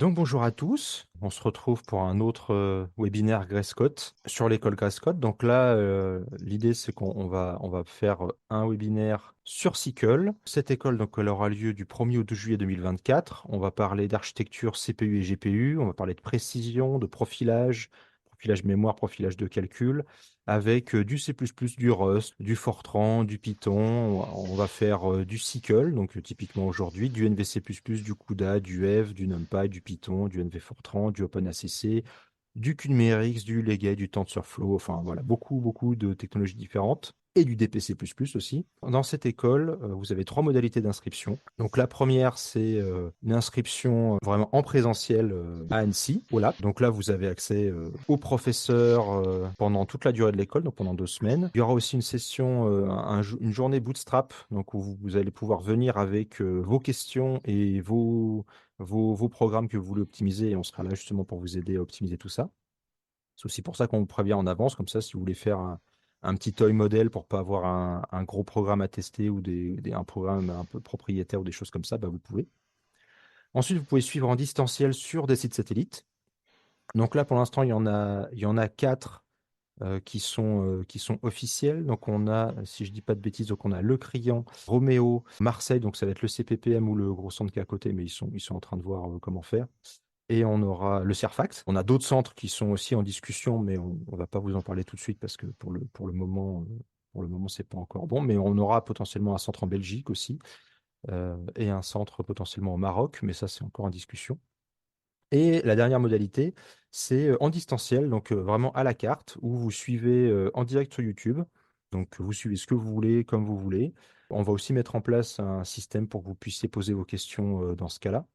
Donc bonjour à tous, on se retrouve pour un autre webinaire Grayscott sur l'école Grayscott. Donc là, l'idée c'est qu'on va faire un webinaire sur SQL. Cette école donc elle aura lieu du 1er au 12 juillet 2024. On va parler d'architecture CPU et GPU, on va parler de précision, de profilage, profilage mémoire, profilage de calcul, avec du C++, du Rust, du Fortran, du Python. On va faire du SQL, donc typiquement aujourd'hui, du NVC++, du CUDA, du Eve, du NumPy, du Python, du NV Fortran, du OpenACC, du QNumerix, du Legate, du TensorFlow, enfin voilà, beaucoup, beaucoup de technologies différentes. Et du DPC++ aussi. Dans cette école, vous avez trois modalités d'inscription. Donc la première, c'est une inscription vraiment en présentiel à Annecy, au lab. Donc là, vous avez accès aux professeurs pendant toute la durée de l'école, donc pendant 2 semaines. Il y aura aussi une session, une journée bootstrap, donc où vous allez pouvoir venir avec vos questions et vos programmes que vous voulez optimiser, et on sera là justement pour vous aider à optimiser tout ça. C'est aussi pour ça qu'on vous prévient en avance, comme ça, si vous voulez faire un petit toy modèle pour pas avoir un gros programme à tester ou un programme un peu propriétaire ou des choses comme ça, bah, vous pouvez. Ensuite, vous pouvez suivre en distanciel sur des sites satellites. Donc là, pour l'instant, il y en a quatre qui sont officiels. Donc on a, si je dis pas de bêtises, donc on a Le Criant, Roméo, Marseille, donc ça va être le CPPM ou le gros centre qui est à côté, mais ils sont en train de voir comment faire. Et on aura le Cerfax. On a d'autres centres qui sont aussi en discussion, mais on ne va pas vous en parler tout de suite parce que pour le moment, c'est pas encore bon. Mais on aura potentiellement un centre en Belgique aussi et un centre potentiellement au Maroc, mais ça, c'est encore en discussion. Et la dernière modalité, c'est en distanciel, donc vraiment à la carte, où vous suivez en direct sur YouTube. Donc vous suivez ce que vous voulez, comme vous voulez. On va aussi mettre en place un système pour que vous puissiez poser vos questions dans ce cas-là.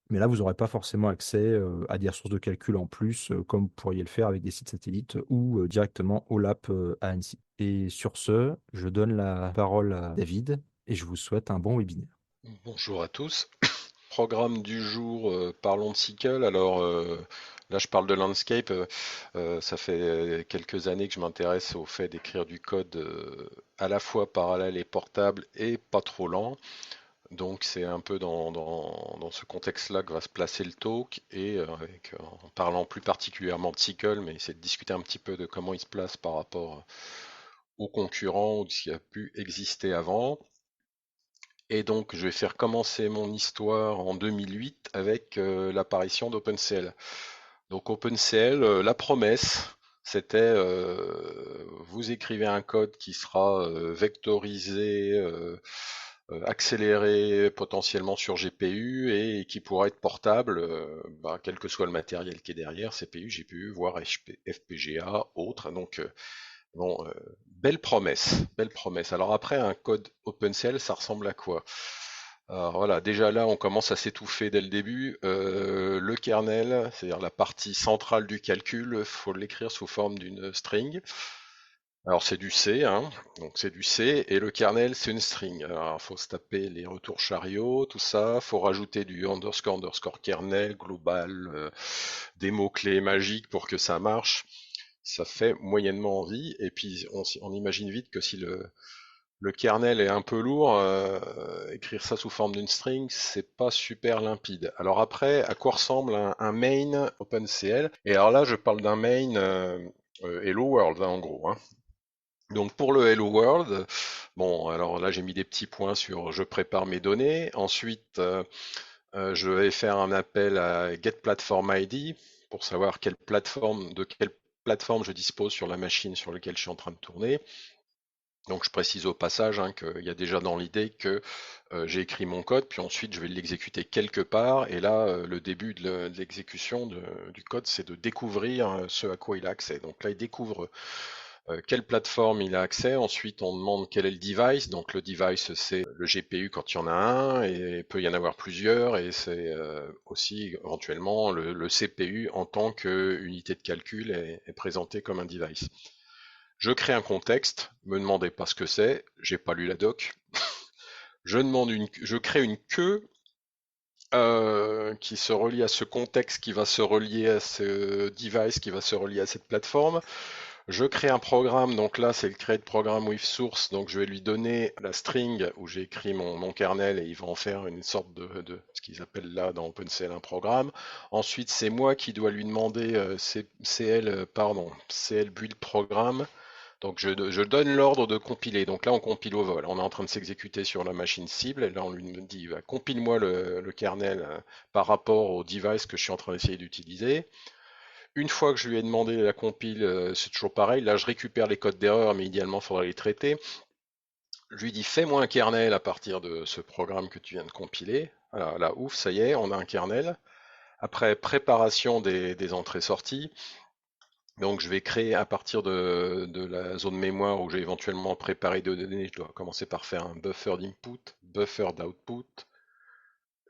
Mais là, vous n'aurez pas forcément accès à des ressources de calcul en plus, comme vous pourriez le faire avec des sites satellites ou directement au lab à Annecy. Et sur ce, je donne la parole à David et je vous souhaite un bon webinaire. Bonjour à tous. Programme du jour, parlons de SQL. Alors là, je parle de landscape. Ça fait quelques années que je m'intéresse au fait d'écrire du code à la fois parallèle et portable et pas trop lent. Donc c'est un peu dans ce contexte-là que va se placer le talk et en parlant plus particulièrement de SQL, mais c'est de discuter un petit peu de comment il se place par rapport aux concurrents ou de ce qui a pu exister avant. Et donc, je vais faire commencer mon histoire en 2008 avec l'apparition d'OpenCL. Donc, OpenCL, la promesse, c'était vous écrivez un code qui sera vectorisé, accéléré potentiellement sur GPU et qui pourra être portable, quel que soit le matériel qui est derrière, CPU, GPU, voire FPGA, autre. Donc, bon, belle promesse, belle promesse. Alors après, un code OpenCL, ça ressemble à quoi? Alors voilà, déjà là, on commence à s'étouffer dès le début. Le kernel, c'est-à-dire la partie centrale du calcul, faut l'écrire sous forme d'une string. Alors c'est du C, hein, donc c'est du C, et le kernel, c'est une string. Alors il faut se taper les retours chariots, tout ça. Faut rajouter du underscore underscore kernel, global, des mots-clés magiques pour que ça marche. Ça fait moyennement envie, et puis on imagine vite que si le kernel est un peu lourd, écrire ça sous forme d'une string, c'est pas super limpide. Alors après, à quoi ressemble un main OpenCL? Et alors là, je parle d'un main Hello World, hein, en gros, hein. Donc pour le Hello World, bon, alors là j'ai mis des petits points sur je prépare mes données. Ensuite, je vais faire un appel à getPlatformID pour savoir de quelle plateforme je dispose sur la machine sur laquelle je suis en train de tourner. Donc je précise au passage qu'il y a déjà dans l'idée que j'ai écrit mon code, puis ensuite je vais l'exécuter quelque part, et là le début de l'exécution du code, c'est de découvrir ce à quoi il a accès. Donc là il découvre quelle plateforme il a accès, ensuite on demande quel est le device, donc le device c'est le GPU quand il y en a un, et il peut y en avoir plusieurs, et c'est aussi éventuellement le CPU en tant qu'unité de calcul est présenté comme un device. Je crée un contexte, me demandez pas ce que c'est, j'ai pas lu la doc. Je crée une queue qui se relie à ce contexte, qui va se relier à ce device, qui va se relier à cette plateforme. Je crée un programme, donc là c'est le create program with source, donc je vais lui donner la string où j'ai écrit mon kernel et il va en faire une sorte de ce qu'ils appellent là dans OpenCL un programme. Ensuite c'est moi qui dois lui demander CL build program. Donc je donne l'ordre de compiler. Donc là on compile au vol. On est en train de s'exécuter sur la machine cible et là on lui dit compile-moi le kernel par rapport au device que je suis en train d'essayer d'utiliser. Une fois que je lui ai demandé la compile, c'est toujours pareil. Là, je récupère les codes d'erreur, mais idéalement, il faudrait les traiter. Je lui dis, fais-moi un kernel à partir de ce programme que tu viens de compiler. Voilà, là, ouf, ça y est, on a un kernel. Après, préparation des entrées-sorties. Donc, je vais créer à partir de la zone mémoire où j'ai éventuellement préparé des données. Je dois commencer par faire un buffer d'input, buffer d'output.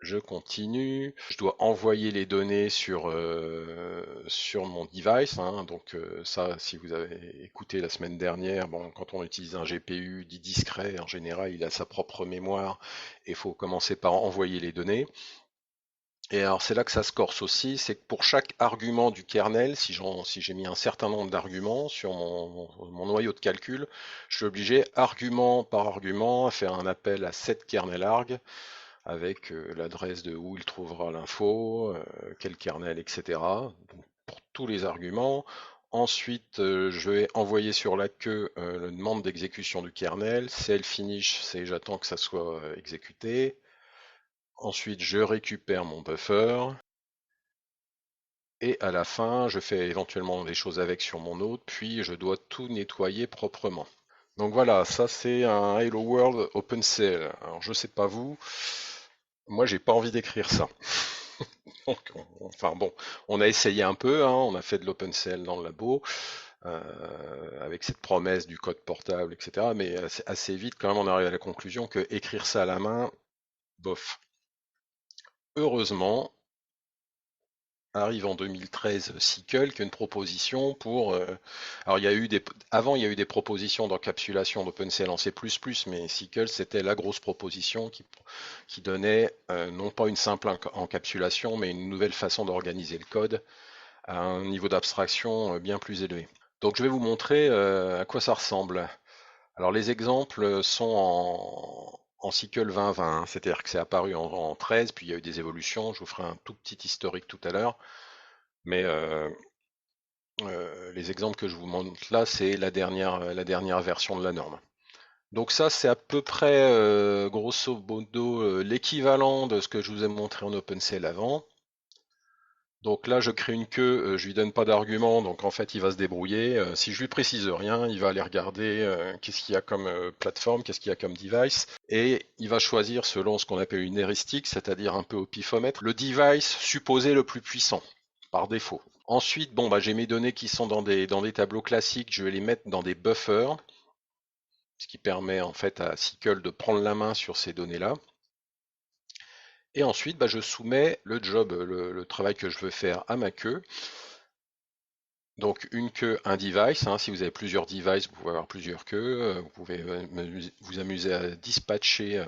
Je continue. Je dois envoyer les données sur mon device, hein. Donc ça, si vous avez écouté la semaine dernière, bon, quand on utilise un GPU dit discret, en général, il a sa propre mémoire et il faut commencer par envoyer les données. Et alors c'est là que ça se corse aussi, c'est que pour chaque argument du kernel, si j'ai mis un certain nombre d'arguments sur mon noyau de calcul, je suis obligé, argument par argument, à faire un appel à set kernel arg avec l'adresse de où il trouvera l'info, quel kernel, etc. Donc, pour tous les arguments. Ensuite, je vais envoyer sur la queue le demande d'exécution du kernel. Cell finish, c'est j'attends que ça soit exécuté. Ensuite, je récupère mon buffer. Et à la fin, je fais éventuellement des choses avec sur mon node, puis je dois tout nettoyer proprement. Donc voilà, ça c'est un Hello World OpenCL. Alors je sais pas vous, moi j'ai pas envie d'écrire ça. Donc, enfin bon, on a essayé un peu, hein, on a fait de l'OpenCL dans le labo, avec cette promesse du code portable, etc. Mais assez vite, quand même, on arrive à la conclusion que écrire ça à la main, bof. Heureusement, arrive en 2013 Sickle, qui est une proposition pour. Alors, avant, il y a eu des propositions d'encapsulation d'OpenCL en C++, mais Sickle, c'était la grosse proposition qui donnait non pas une simple encapsulation, mais une nouvelle façon d'organiser le code à un niveau d'abstraction bien plus élevé. Donc je vais vous montrer à quoi ça ressemble. Alors les exemples sont en Sickle 2020, hein, c'est-à-dire que c'est apparu en 13, puis il y a eu des évolutions, je vous ferai un tout petit historique tout à l'heure, mais les exemples que je vous montre là, c'est la dernière version de la norme. Donc ça, c'est à peu près, grosso modo, l'équivalent de ce que je vous ai montré en OpenCL avant. Donc là, je crée une queue, je lui donne pas d'argument, donc en fait, il va se débrouiller. Si je lui précise rien, il va aller regarder qu'est-ce qu'il y a comme plateforme, qu'est-ce qu'il y a comme device, et il va choisir selon ce qu'on appelle une heuristique, c'est-à-dire un peu au pifomètre, le device supposé le plus puissant, par défaut. Ensuite, bon, bah, j'ai mes données qui sont dans des tableaux classiques, je vais les mettre dans des buffers, ce qui permet en fait à Sickle de prendre la main sur ces données-là. Et ensuite, bah, je soumets le job, le travail que je veux faire à ma queue. Donc une queue, un device, hein. Si vous avez plusieurs devices, vous pouvez avoir plusieurs queues. Vous pouvez vous amuser à dispatcher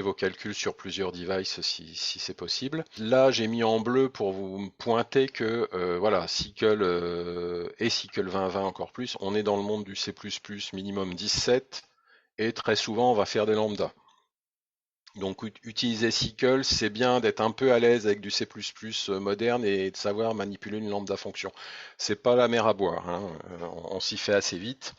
vos calculs sur plusieurs devices si c'est possible. Là, j'ai mis en bleu pour vous pointer que voilà, Sickle et Sickle 2020 encore plus, on est dans le monde du C++ minimum 17 et très souvent on va faire des lambdas. Donc utiliser Sickle, c'est bien d'être un peu à l'aise avec du C++ moderne et de savoir manipuler une lambda fonction. C'est pas la mer à boire, hein. On s'y fait assez vite.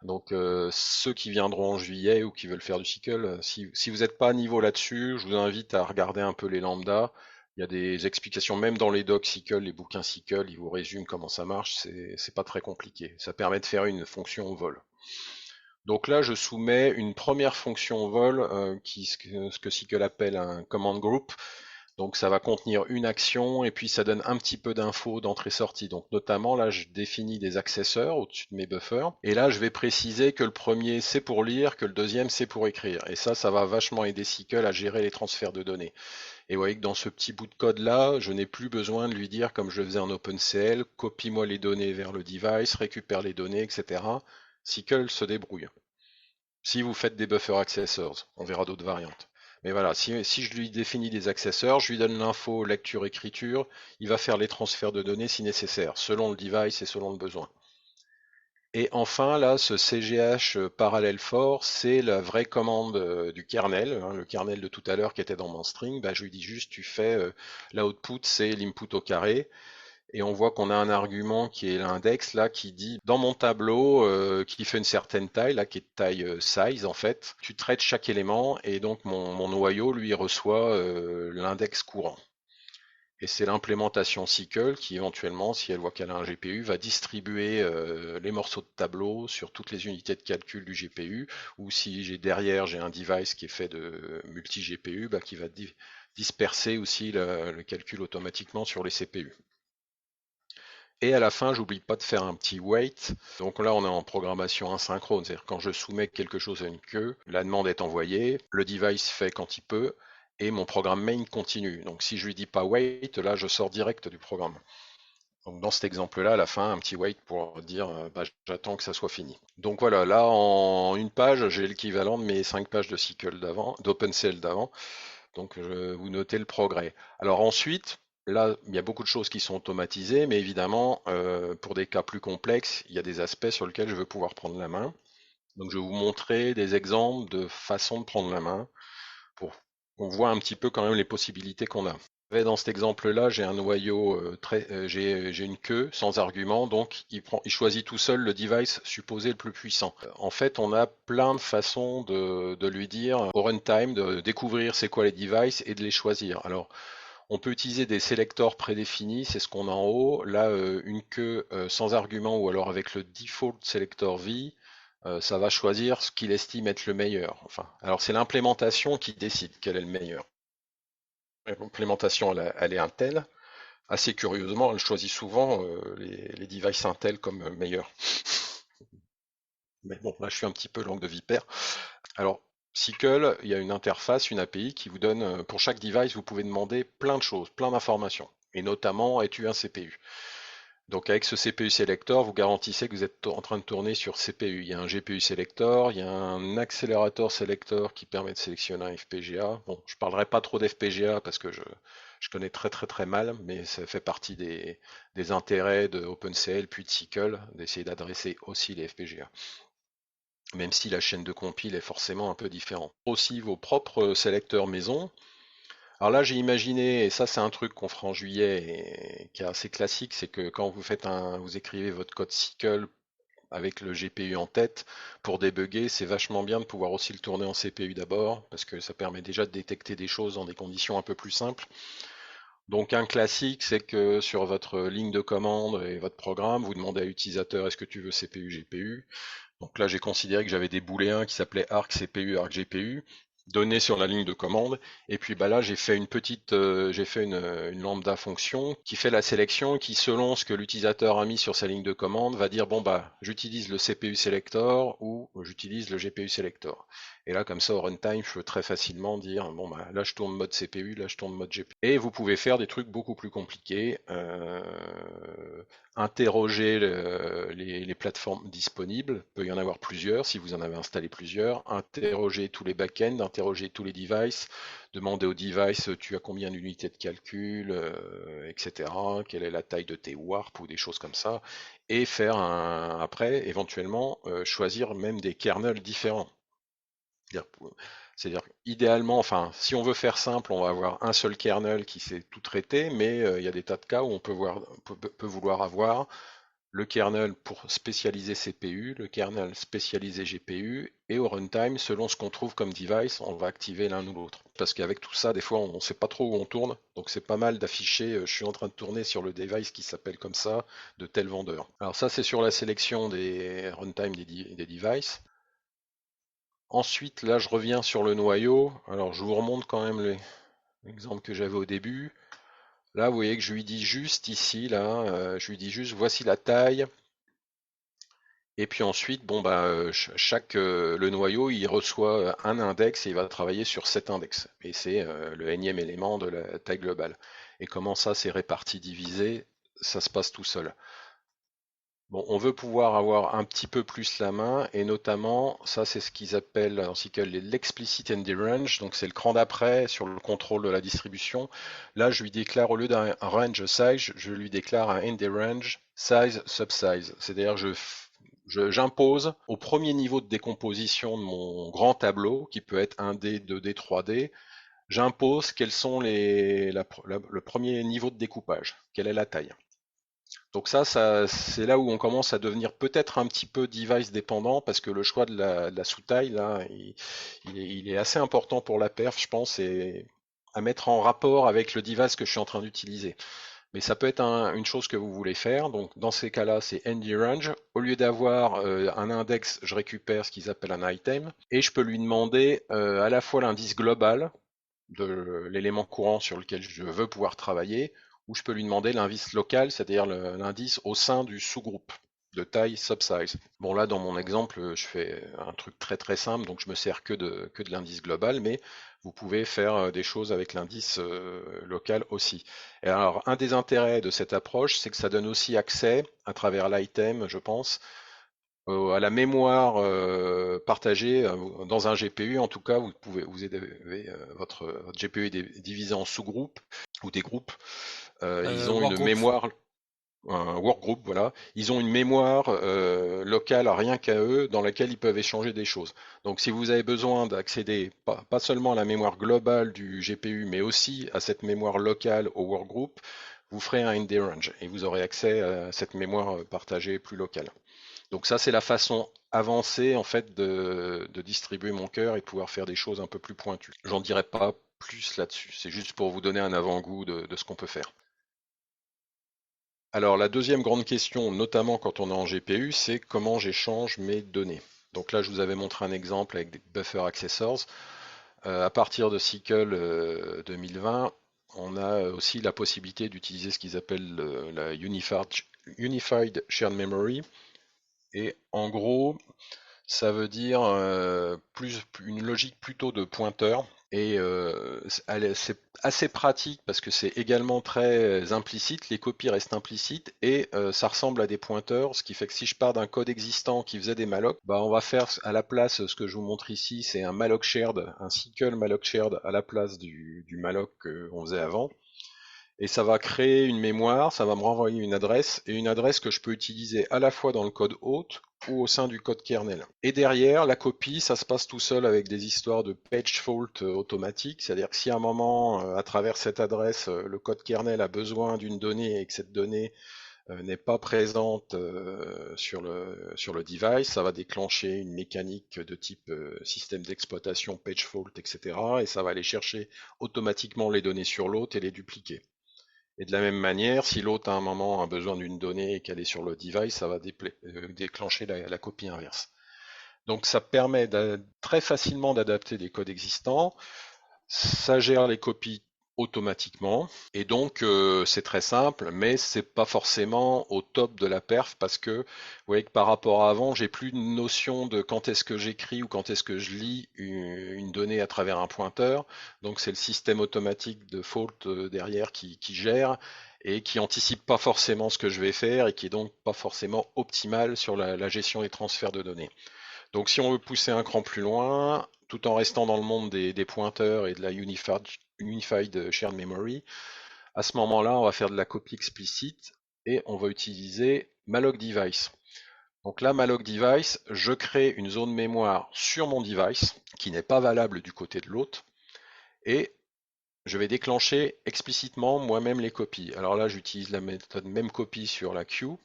Donc ceux qui viendront en juillet ou qui veulent faire du Sickle, si vous n'êtes pas à niveau là-dessus, je vous invite à regarder un peu les lambdas. Il y a des explications, même dans les docs Sickle, les bouquins Sickle, ils vous résument comment ça marche. C'est pas très compliqué. Ça permet de faire une fonction au vol. Donc là, je soumets une première fonction au vol, ce que Sickle appelle un command group. Donc ça va contenir une action et puis ça donne un petit peu d'infos d'entrée-sortie. Donc notamment là, je définis des accesseurs au-dessus de mes buffers. Et là, je vais préciser que le premier c'est pour lire, que le deuxième c'est pour écrire. Et ça va vachement aider Sickle à gérer les transferts de données. Et vous voyez que dans ce petit bout de code là, je n'ai plus besoin de lui dire comme je le faisais en OpenCL, copie-moi les données vers le device, récupère les données, etc. Sickle se débrouille. Si vous faites des buffer accessors, on verra d'autres variantes. Mais voilà, si je lui définis des accesseurs, je lui donne l'info lecture-écriture, il va faire les transferts de données si nécessaire, selon le device et selon le besoin. Et enfin, là, ce CGH parallèle fort, c'est la vraie commande du kernel, hein, le kernel de tout à l'heure qui était dans mon string. Bah, je lui dis juste, tu fais l'output, c'est l'input au carré. Et on voit qu'on a un argument qui est l'index, là, qui dit, dans mon tableau, qui fait une certaine taille, là, qui est de taille size, en fait, tu traites chaque élément, et donc mon noyau, lui, reçoit l'index courant. Et c'est l'implémentation SQL qui éventuellement, si elle voit qu'elle a un GPU, va distribuer les morceaux de tableau sur toutes les unités de calcul du GPU, ou si j'ai un device qui est fait de multi-GPU, bah, qui va disperser aussi le calcul automatiquement sur les CPU. Et à la fin, j'oublie pas de faire un petit wait. Donc là, on est en programmation asynchrone, c'est-à-dire quand je soumets quelque chose à une queue, la demande est envoyée, le device fait quand il peut, et mon programme main continue. Donc si je lui dis pas wait, là, je sors direct du programme. Donc dans cet exemple-là, à la fin, un petit wait pour dire bah, j'attends que ça soit fini. Donc voilà, là en une page, j'ai l'équivalent de mes 5 pages de SQL d'avant, d'OpenCL d'avant. Donc vous notez le progrès. Alors ensuite, là, il y a beaucoup de choses qui sont automatisées, mais évidemment, pour des cas plus complexes, il y a des aspects sur lesquels je veux pouvoir prendre la main. Donc je vais vous montrer des exemples de façons de prendre la main pour qu'on voit un petit peu quand même les possibilités qu'on a. Dans cet exemple-là, j'ai un noyau j'ai une queue sans argument, donc il choisit tout seul le device supposé le plus puissant. En fait, on a plein de façons de lui dire au runtime de découvrir c'est quoi les devices et de les choisir. Alors, on peut utiliser des sélecteurs prédéfinis, c'est ce qu'on a en haut. Là, une queue sans argument ou alors avec le default selector V, ça va choisir ce qu'il estime être le meilleur. Enfin, alors c'est l'implémentation qui décide quel est le meilleur. L'implémentation, elle est Intel. Assez curieusement, elle choisit souvent les devices Intel comme meilleurs. Mais bon, là, je suis un petit peu langue de vipère. Alors, SQL, il y a une interface, une API qui vous donne, pour chaque device, vous pouvez demander plein de choses, plein d'informations. Et notamment, es-tu un CPU? Donc avec ce CPU Selector, vous garantissez que vous êtes en train de tourner sur CPU. Il y a un GPU Selector, il y a un accélérateur Selector qui permet de sélectionner un FPGA. Bon, je parlerai pas trop d'FPGA parce que je connais très très très mal, mais ça fait partie des intérêts de OpenCL puis de SQL d'essayer d'adresser aussi les FPGA. Même si la chaîne de compile est forcément un peu différente. Aussi vos propres sélecteurs maison. Alors là, j'ai imaginé, et ça c'est un truc qu'on fera en juillet et qui est assez classique, c'est que quand vous écrivez votre code SQL avec le GPU en tête, pour débugger, c'est vachement bien de pouvoir aussi le tourner en CPU d'abord, parce que ça permet déjà de détecter des choses dans des conditions un peu plus simples. Donc un classique, c'est que sur votre ligne de commande et votre programme, vous demandez à l'utilisateur est-ce que tu veux CPU, GPU. Donc là, j'ai considéré que j'avais des booléens qui s'appelaient arc CPU, arc GPU, donnés sur la ligne de commande. Et puis bah là, j'ai fait une lambda fonction qui fait la sélection, qui selon ce que l'utilisateur a mis sur sa ligne de commande, va dire bon bah j'utilise le CPU selector ou j'utilise le GPU selector. Et là, comme ça, au runtime, je peux très facilement dire bon bah là je tourne mode CPU, là je tourne mode GPU. Et vous pouvez faire des trucs beaucoup plus compliqués. Interroger les plateformes disponibles, il peut y en avoir plusieurs si vous en avez installé plusieurs, interroger tous les backends, interroger tous les devices, demander au device tu as combien d'unités de calcul, etc., quelle est la taille de tes warp ou des choses comme ça, et faire après éventuellement choisir même des kernels différents. C'est-à-dire, idéalement, enfin, si on veut faire simple, on va avoir un seul kernel qui sait tout traiter, mais il y a des tas de cas où on peut vouloir avoir le kernel pour spécialiser CPU, le kernel spécialisé GPU, et au runtime, selon ce qu'on trouve comme device, on va activer l'un ou l'autre. Parce qu'avec tout ça, des fois, on ne sait pas trop où on tourne, donc c'est pas mal d'afficher, je suis en train de tourner sur le device qui s'appelle comme ça, de tel vendeur. Alors ça, c'est sur la sélection des runtime des devices. Ensuite, là, je reviens sur le noyau. Alors, je vous remonte quand même l'exemple que j'avais au début. Là, vous voyez que je lui dis juste ici, là, je lui dis juste, voici la taille. Et puis ensuite, bon, bah, le noyau, il reçoit un index et il va travailler sur cet index. Et c'est le énième élément de la taille globale. Et comment ça, c'est réparti, divisé, ça se passe tout seul. Bon, on veut pouvoir avoir un petit peu plus la main, et notamment, ça c'est ce qu'ils appellent en SQL l'explicit ND range, donc c'est le cran d'après sur le contrôle de la distribution. Là, je lui déclare, au lieu d'un range size, je lui déclare un ND range size subsize. C'est-à-dire que j'impose au premier niveau de décomposition de mon grand tableau, qui peut être 1D, 2D, 3D, j'impose quels sont le premier niveau de découpage, quelle est la taille. Donc ça, c'est là où on commence à devenir peut-être un petit peu device dépendant parce que le choix de la sous-taille, là, il est assez important pour la perf, je pense, et à mettre en rapport avec le device que je suis en train d'utiliser. Mais ça peut être une chose que vous voulez faire. Donc dans ces cas-là, c'est ND-range. Au lieu d'avoir un index, je récupère ce qu'ils appellent un item et je peux lui demander à la fois l'indice global de l'élément courant sur lequel je veux pouvoir travailler, ou je peux lui demander l'indice local, c'est-à-dire l'indice au sein du sous-groupe de taille subsize. Bon là dans mon exemple je fais un truc très très simple donc je me sers que de l'indice global mais vous pouvez faire des choses avec l'indice local aussi. Et alors un des intérêts de cette approche c'est que ça donne aussi accès à travers l'item je pense à la mémoire partagée dans un GPU. En tout cas, votre GPU est divisé en sous-groupes ou des groupes. Ils ont une Workgroup. mémoire, un workgroup, voilà. Ils ont une mémoire locale rien qu'à eux dans laquelle ils peuvent échanger des choses. Donc, si vous avez besoin d'accéder pas seulement à la mémoire globale du GPU, mais aussi à cette mémoire locale au workgroup, vous ferez un ND-range et vous aurez accès à cette mémoire partagée plus locale. Donc ça, c'est la façon avancée en fait de distribuer mon cœur et de pouvoir faire des choses un peu plus pointues. J'en dirai pas plus là-dessus. C'est juste pour vous donner un avant-goût de ce qu'on peut faire. Alors la deuxième grande question, notamment quand on est en GPU, c'est comment j'échange mes données. Donc là, je vous avais montré un exemple avec des buffer accessors. À partir de SQL 2020, on a aussi la possibilité d'utiliser ce qu'ils appellent la Unified Shared Memory. Et en gros, ça veut dire une logique plutôt de pointeur. Et c'est assez pratique parce que c'est également très implicite, les copies restent implicites et ça ressemble à des pointeurs, ce qui fait que si je pars d'un code existant qui faisait des malloc, bah on va faire à la place, ce que je vous montre ici, c'est un malloc shared, un SQL malloc shared à la place du malloc qu'on faisait avant. Et ça va créer une mémoire, ça va me renvoyer une adresse, et une adresse que je peux utiliser à la fois dans le code hôte ou au sein du code kernel. Et derrière, la copie, ça se passe tout seul avec des histoires de page fault automatique, c'est-à-dire que si à un moment, à travers cette adresse, le code kernel a besoin d'une donnée et que cette donnée n'est pas présente sur le device, ça va déclencher une mécanique de type système d'exploitation, page fault, etc. Et ça va aller chercher automatiquement les données sur l'hôte et les dupliquer. Et de la même manière, si l'autre à un moment a besoin d'une donnée et qu'elle est sur le device, ça va déclencher la copie inverse. Donc ça permet très facilement d'adapter des codes existants, ça gère les copies automatiquement, et donc c'est très simple, mais c'est pas forcément au top de la perf parce que vous voyez que par rapport à avant, j'ai plus de notion de quand est-ce que j'écris ou quand est-ce que je lis une donnée à travers un pointeur. Donc c'est le système automatique de fault derrière qui gère et qui anticipe pas forcément ce que je vais faire et qui est donc pas forcément optimal sur la gestion des transferts de données. Donc si on veut pousser un cran plus loin, tout en restant dans le monde des pointeurs et de la Unified Shared Memory, à ce moment-là, on va faire de la copie explicite et on va utiliser malloc device. Donc là, malloc device, je crée une zone mémoire sur mon device qui n'est pas valable du côté de l'autre et je vais déclencher explicitement moi-même les copies. Alors là, j'utilise la méthode même copie sur la queue.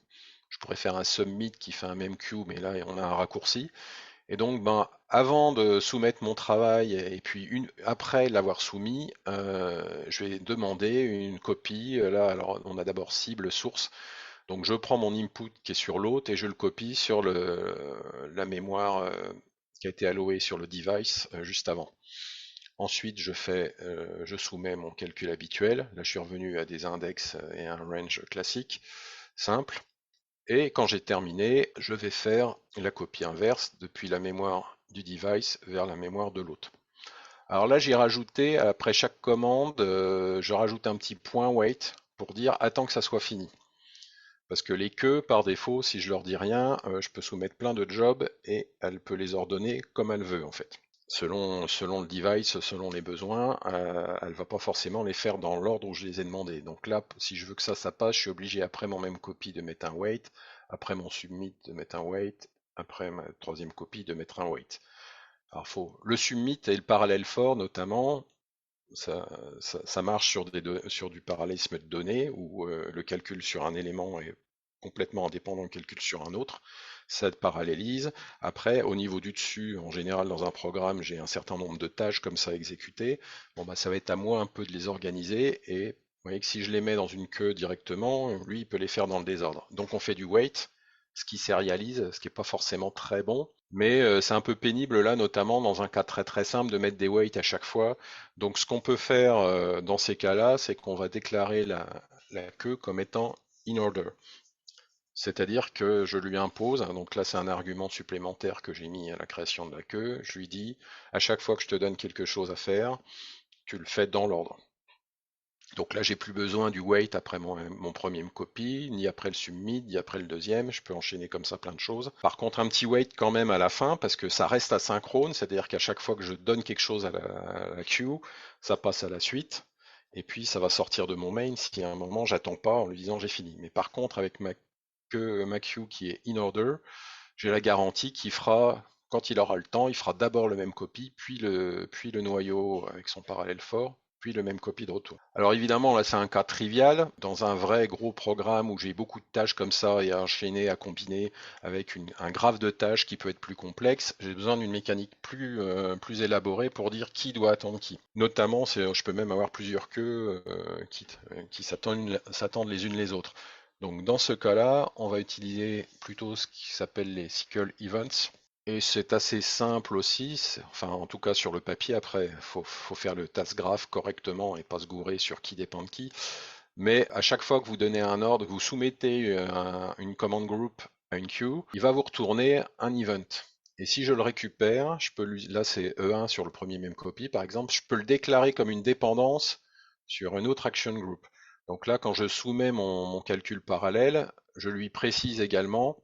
Je pourrais faire un submit qui fait un même queue, mais là, on a un raccourci. Et donc, ben, avant de soumettre mon travail et puis après l'avoir soumis, je vais demander une copie. Là, alors, on a d'abord cible source. Donc, je prends mon input qui est sur l'hôte et je le copie sur la mémoire qui a été allouée sur le device juste avant. Ensuite, je soumets mon calcul habituel. Là, je suis revenu à des index et un range classique, simple. Et quand j'ai terminé, je vais faire la copie inverse depuis la mémoire du device vers la mémoire de l'hôte. Alors là, j'ai rajouté, après chaque commande, je rajoute un petit point wait pour dire attends que ça soit fini. Parce que les queues, par défaut, si je leur dis rien, je peux soumettre plein de jobs et elle peut les ordonner comme elle veut en fait. Selon le device, selon les besoins, elle va pas forcément les faire dans l'ordre où je les ai demandés. Donc là, si je veux que ça passe, je suis obligé après mon même copie de mettre un wait, après mon submit de mettre un wait, après ma troisième copie de mettre un wait. Alors le submit et le parallèle for notamment, ça, ça marche sur du parallélisme de données où le calcul sur un élément est complètement indépendant du calcul sur un autre. Ça parallélise. Après, au niveau du dessus, en général, dans un programme, j'ai un certain nombre de tâches comme ça à exécuter. Bon, bah, ça va être à moi un peu de les organiser. Et vous voyez que si je les mets dans une queue directement, lui, il peut les faire dans le désordre. Donc, on fait du wait, ce qui sérialise, ce qui n'est pas forcément très bon. Mais c'est un peu pénible là, notamment dans un cas très très simple, de mettre des waits à chaque fois. Donc ce qu'on peut faire dans ces cas-là, c'est qu'on va déclarer la queue comme étant in order. C'est-à-dire que je lui impose, hein, donc là c'est un argument supplémentaire que j'ai mis à la création de la queue, je lui dis, à chaque fois que je te donne quelque chose à faire, tu le fais dans l'ordre. Donc là, j'ai plus besoin du wait après mon premier copie, ni après le submit, ni après le deuxième. Je peux enchaîner comme ça plein de choses. Par contre, un petit wait quand même à la fin, parce que ça reste asynchrone, c'est-à-dire qu'à chaque fois que je donne quelque chose à la queue, ça passe à la suite. Et puis, ça va sortir de mon main si à un moment, j'attends pas en lui disant j'ai fini. Mais par contre, avec ma queue qui est in order, j'ai la garantie qu'il fera, quand il aura le temps, il fera d'abord le même copie, puis le noyau avec son parallèle fort, puis le même copie de retour. Alors évidemment, là c'est un cas trivial. Dans un vrai gros programme où j'ai beaucoup de tâches comme ça et à enchaîner, à combiner avec un graphe de tâches qui peut être plus complexe, j'ai besoin d'une mécanique plus élaborée pour dire qui doit attendre qui. Notamment, je peux même avoir plusieurs queues qui s'attendent les unes les autres. Donc dans ce cas-là, on va utiliser plutôt ce qui s'appelle les SQL Events. Et c'est assez simple aussi, enfin en tout cas sur le papier, après faut faire le task graph correctement et pas se gourer sur qui dépend de qui. Mais à chaque fois que vous donnez un ordre, que vous soumettez une command group à une queue, il va vous retourner un event. Et si je le récupère, là c'est E1 sur le premier même copy par exemple, je peux le déclarer comme une dépendance sur une autre action group. Donc là, quand je soumets mon calcul parallèle, je lui précise également,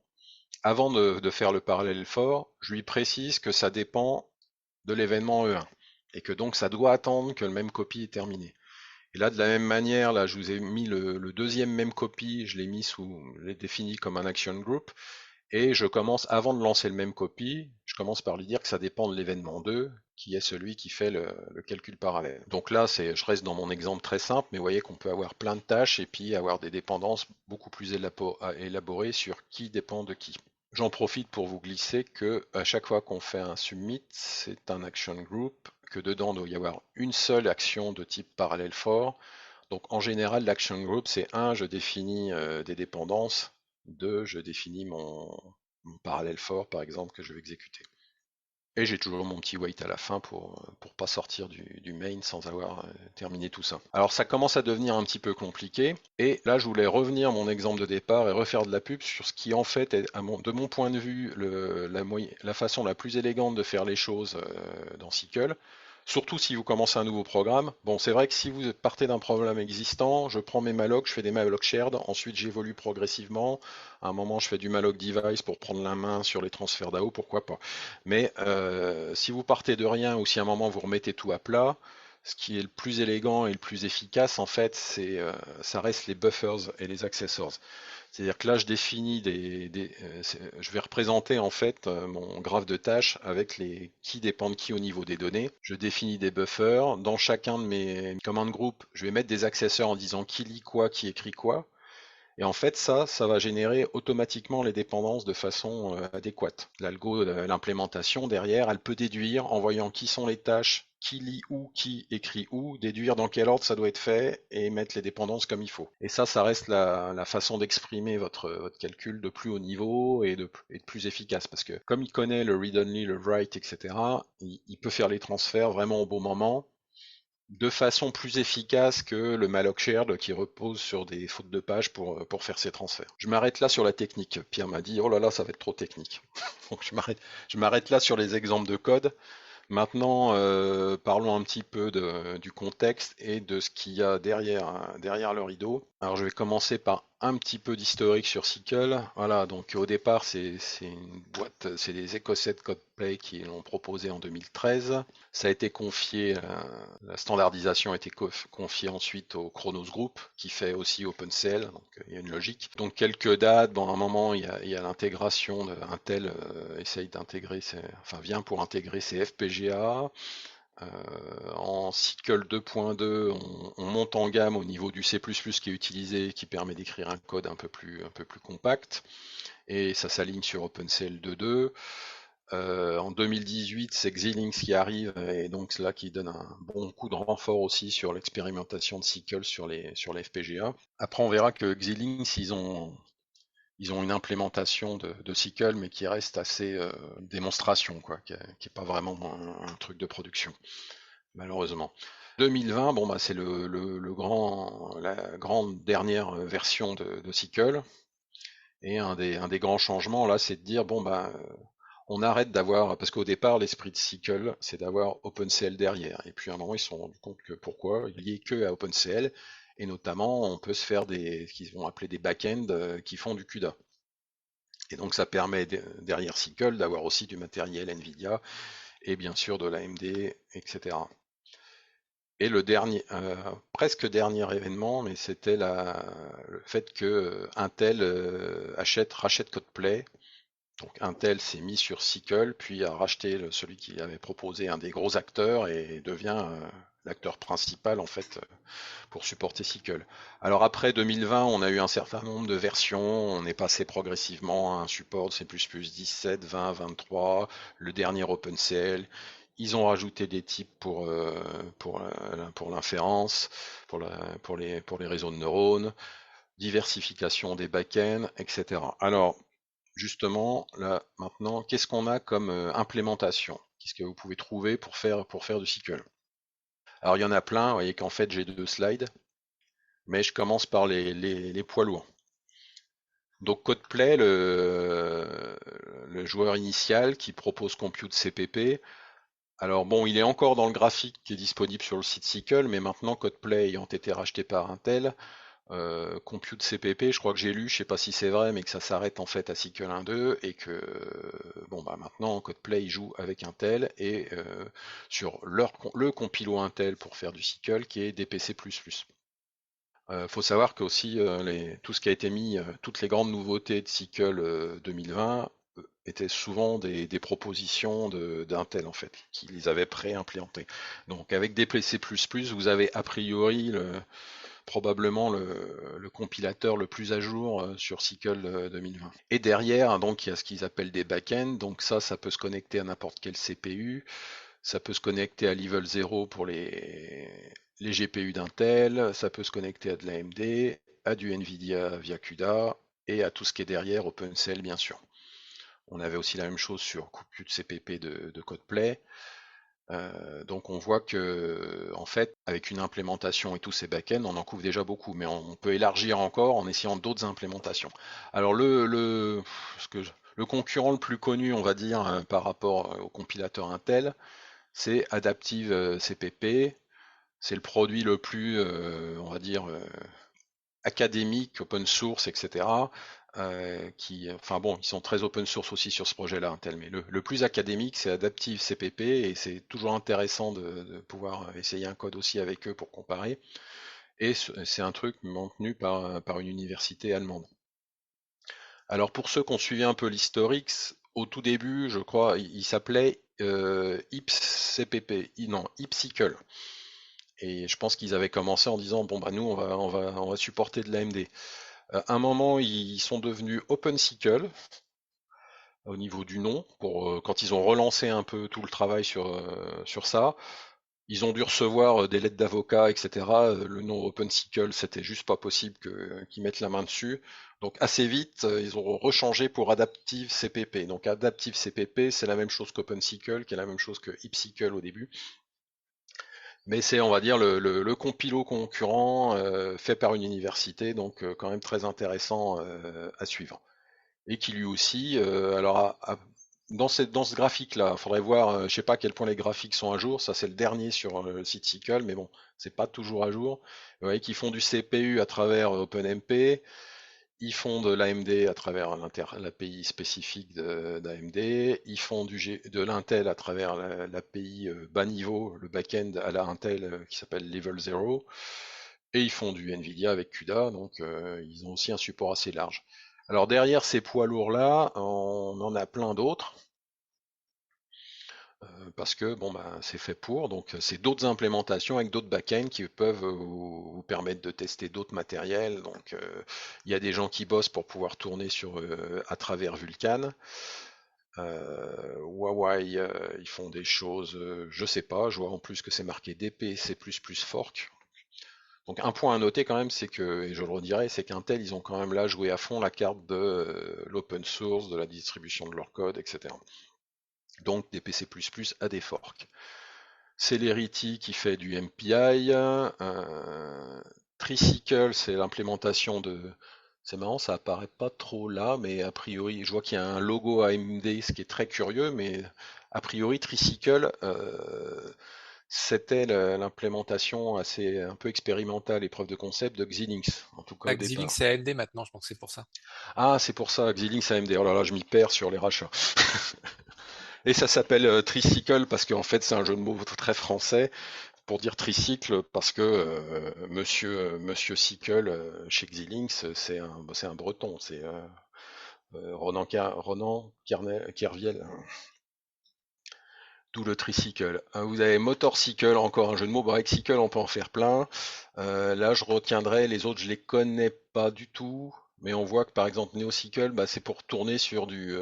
avant de faire le parallèle fort, je lui précise que ça dépend de l'événement E1 et que donc ça doit attendre que le même copy est terminé. Et là, de la même manière, là, je vous ai mis le deuxième même copy, je l'ai défini comme un action group, et je commence, avant de lancer le même copy, je commence par lui dire que ça dépend de l'événement 2, qui est celui qui fait le calcul parallèle. Donc là, je reste dans mon exemple très simple, mais vous voyez qu'on peut avoir plein de tâches et puis avoir des dépendances beaucoup plus élaborées sur qui dépend de qui. J'en profite pour vous glisser que à chaque fois qu'on fait un submit, c'est un action group, que dedans il doit y avoir une seule action de type parallèle fort. Donc en général, l'action group, c'est un, je définis des dépendances, deux, je définis mon parallèle fort, par exemple, que je vais exécuter. Et j'ai toujours mon petit wait à la fin pour pas sortir du main sans avoir terminé tout ça. Alors ça commence à devenir un petit peu compliqué. Et là, je voulais revenir à mon exemple de départ et refaire de la pub sur ce qui en fait est, de mon point de vue, la façon la plus élégante de faire les choses dans SQL. Surtout si vous commencez un nouveau programme. Bon, c'est vrai que si vous partez d'un problème existant, je prends mes mallocs, je fais des malloc shared, ensuite j'évolue progressivement. À un moment, je fais du malloc device pour prendre la main sur les transferts d'AO, pourquoi pas. Mais si vous partez de rien ou si à un moment vous remettez tout à plat, ce qui est le plus élégant et le plus efficace, en fait, ça reste les buffers et les accessors. C'est-à-dire que là, je définis je vais représenter en fait mon graphe de tâches avec les qui dépendent qui au niveau des données. Je définis des buffers. Dans chacun de mes command group, je vais mettre des accesseurs en disant qui lit quoi, qui écrit quoi. Et en fait, ça va générer automatiquement les dépendances de façon adéquate. L'algo, l'implémentation derrière, elle peut déduire en voyant qui sont les tâches, qui lit où, qui écrit où, déduire dans quel ordre ça doit être fait et mettre les dépendances comme il faut. Et ça reste la façon d'exprimer votre calcul de plus haut niveau et de plus efficace. Parce que comme il connaît le read-only, le write, etc., il peut faire les transferts vraiment au bon moment de façon plus efficace que le malloc shared qui repose sur des fautes de page pour faire ses transferts. Je m'arrête là sur la technique. Pierre m'a dit, oh là là, ça va être trop technique. Donc je m'arrête là sur les exemples de code. Maintenant, parlons un petit peu du contexte et de ce qu'il y a derrière le rideau. Alors je vais commencer par un petit peu d'historique sur Sickle. Voilà, donc au départ c'est une boîte, c'est des Écossais de Codeplay qui l'ont proposé en 2013. Ça a été confié, la standardisation a été confiée ensuite au Chronos Group qui fait aussi OpenCL, donc il y a une logique. Donc quelques dates, bon à un moment il y a l'intégration de Intel essaye d'intégrer, enfin vient pour intégrer ses FPGA. En Cycle 2.2, on monte en gamme au niveau du C++ qui est utilisé, qui permet d'écrire un code un peu plus compact, et ça s'aligne sur OpenCL 2.2. En 2018, c'est Xilinx qui arrive, et donc c'est là qui donne un bon coup de renfort aussi sur l'expérimentation de Cycle sur les FPGA. Après, on verra que Xilinx, ils ont une implémentation de Cycle, mais qui reste assez démonstration, quoi, qui est pas vraiment un truc de production malheureusement. 2020, bon bah c'est la grande dernière version de Sickle, et un des grands changements là, c'est de dire bon bah on arrête d'avoir, parce qu'au départ l'esprit de Sickle c'est d'avoir OpenCL derrière, et puis à un moment ils se sont rendus compte que pourquoi il liait que à OpenCL, et notamment on peut se faire ce qu'ils vont appeler des back-ends qui font du CUDA. Et donc ça permet derrière Sickle d'avoir aussi du matériel Nvidia et bien sûr de l'AMD, etc. Et le dernier, presque dernier événement, mais c'était le fait que Intel rachète Codeplay. Donc Intel s'est mis sur Sickle, puis a racheté celui qui avait proposé un des gros acteurs et devient l'acteur principal en fait pour supporter Sickle. Alors après 2020, on a eu un certain nombre de versions, on est passé progressivement à un support de C++ 17, 20, 23, le dernier OpenCL. Ils ont rajouté des types pour l'inférence, pour les réseaux de neurones, diversification des backends, etc. Alors, justement, là, maintenant, qu'est-ce qu'on a comme implémentation? Qu'est-ce que vous pouvez trouver pour faire du SQL? Alors, il y en a plein, vous voyez qu'en fait, j'ai 2 slides, mais je commence par les poids lourds. Donc, Codeplay, le joueur initial qui propose Compute CPP. Alors bon, il est encore dans le graphique qui est disponible sur le site Sickle, mais maintenant Codeplay ayant été racheté par Intel, Compute CPP, je crois que j'ai lu, je sais pas si c'est vrai, mais que ça s'arrête en fait à Sickle 1.2, et que bon bah maintenant Codeplay il joue avec Intel et sur le compilo Intel pour faire du Sickle qui est DPC++. Faut savoir que aussi tout ce qui a été mis, toutes les grandes nouveautés de Sickle 2020 étaient souvent des propositions d'Intel en fait, qui les avaient pré-implémentées. Donc avec DPC++, vous avez a priori probablement le compilateur le plus à jour sur Sickle 2020. Et derrière, donc il y a ce qu'ils appellent des backends. Donc ça peut se connecter à n'importe quel CPU. Ça peut se connecter à Level 0 pour les GPU d'Intel, ça peut se connecter à de l'AMD, à du Nvidia via CUDA, et à tout ce qui est derrière OpenCL bien sûr. On avait aussi la même chose sur Compute CPP de Codeplay. Donc on voit que en fait, avec une implémentation et tous ces backends, on en couvre déjà beaucoup, mais on peut élargir encore en essayant d'autres implémentations. Alors le concurrent le plus connu, on va dire, par rapport au compilateur Intel, c'est Adaptive CPP. C'est le produit le plus, on va dire, académique, open source, etc. Enfin bon, ils sont très open source aussi sur ce projet-là, Intel, mais le plus académique, c'est Adaptive CPP, et c'est toujours intéressant de pouvoir essayer un code aussi avec eux pour comparer. Et c'est un truc maintenu par une université allemande. Alors pour ceux qui ont suivi un peu l'historique, au tout début, je crois, il s'appelait IPSCPP, non, IPSYCLE. Et je pense qu'ils avaient commencé en disant bon bah nous on va supporter de l'AMD. À un moment ils sont devenus OpenSYCLE au niveau du nom quand ils ont relancé un peu tout le travail sur ça. Ils ont dû recevoir des lettres d'avocats, etc. Le nom OpenSYCLE, c'était juste pas possible qu'ils mettent la main dessus. Donc assez vite, ils ont rechangé pour Adaptive CPP. Donc Adaptive CPP, c'est la même chose qu'OpenSYCLE, qui est la même chose que IPSYCLE au début. Mais c'est, on va dire, le compilo concurrent fait par une université, donc quand même très intéressant à suivre. Et qui lui aussi, alors dans ce graphique-là, il faudrait voir, je sais pas à quel point les graphiques sont à jour. Ça, c'est le dernier sur le site SYCL, mais bon, c'est pas toujours à jour. Vous voyez qu'ils font du CPU à travers OpenMP, ils font de l'AMD à travers l'API spécifique d'AMD, ils font de l'Intel à travers l'API bas niveau, le back-end à la Intel qui s'appelle Level 0, et ils font du NVIDIA avec CUDA, donc ils ont aussi un support assez large. Alors derrière ces poids lourds-là, on en a plein d'autres parce que bon bah c'est fait pour, donc c'est d'autres implémentations avec d'autres backends qui peuvent vous permettre de tester d'autres matériels. Donc il y a des gens qui bossent pour pouvoir tourner sur à travers Vulkan. Huawei, ils font des choses, je sais pas, je vois en plus que c'est marqué DP, C++ Fork. Donc un point à noter quand même, c'est que, et je le redirai, c'est qu'Intel, ils ont quand même là joué à fond la carte de l'open source, de la distribution de leur code, etc. Donc des PC++ à des forks. Celerity qui fait du MPI, Tricycle c'est l'implémentation de... C'est marrant, ça apparaît pas trop là, mais a priori, je vois qu'il y a un logo AMD, ce qui est très curieux, mais a priori Tricycle, c'était l'implémentation assez un peu expérimentale et preuve de concept de Xilinx, en tout cas au Xilinx départ. c'est AMD maintenant, je pense que c'est pour ça. Ah, c'est pour ça, Xilinx AMD. Oh là là, je m'y perds sur les rachats. Et ça s'appelle Tricycle parce qu'en fait c'est un jeu de mots très français pour dire tricycle parce que Monsieur Cycle chez Xilinx c'est un breton, c'est Ronan Kerviel, d'où le tricycle. Vous avez motorcycle, encore un jeu de mots. Bah, avec cycle on peut en faire plein. Là je retiendrai les autres, je les connais pas du tout. Mais on voit que par exemple NeoCycle, bah, c'est pour tourner sur du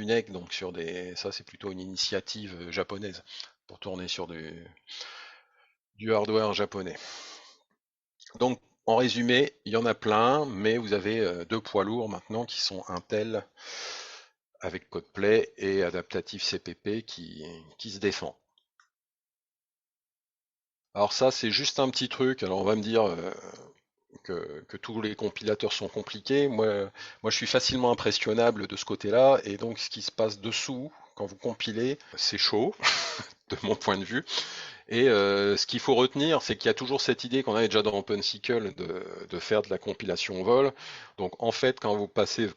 NEC, donc sur des, ça c'est plutôt une initiative japonaise pour tourner sur du hardware japonais. Donc, en résumé, il y en a plein, mais vous avez deux poids lourds maintenant qui sont Intel avec CodePlay et Adaptative CPP qui se défend. Alors ça, c'est juste un petit truc. Alors on va me dire que tous les compilateurs sont compliqués. Moi, je suis facilement impressionnable de ce côté-là, et donc ce qui se passe dessous, quand vous compilez, c'est chaud, de mon point de vue. Et ce qu'il faut retenir, c'est qu'il y a toujours cette idée qu'on avait déjà dans OpenCycle de faire de la compilation au vol. Donc en fait, quand vous passez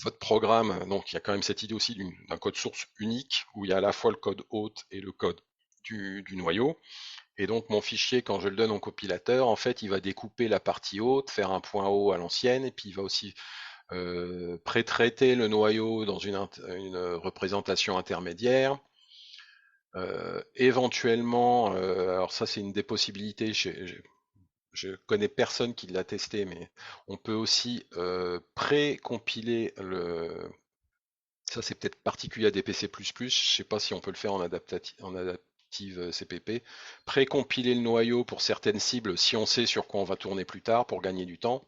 votre programme, donc il y a quand même cette idée aussi d'un code source unique, où il y a à la fois le code hôte et le code du noyau. Et donc mon fichier, quand je le donne au compilateur, en fait, il va découper la partie haute, faire un point haut à l'ancienne, et puis il va aussi pré-traiter le noyau dans une représentation intermédiaire. Éventuellement, alors ça c'est une des possibilités, je connais personne qui l'a testé, mais on peut aussi pré-compiler ça c'est peut-être particulier à des PC++, je sais pas si on peut le faire en adaptive CPP, pré-compiler le noyau pour certaines cibles si on sait sur quoi on va tourner plus tard pour gagner du temps.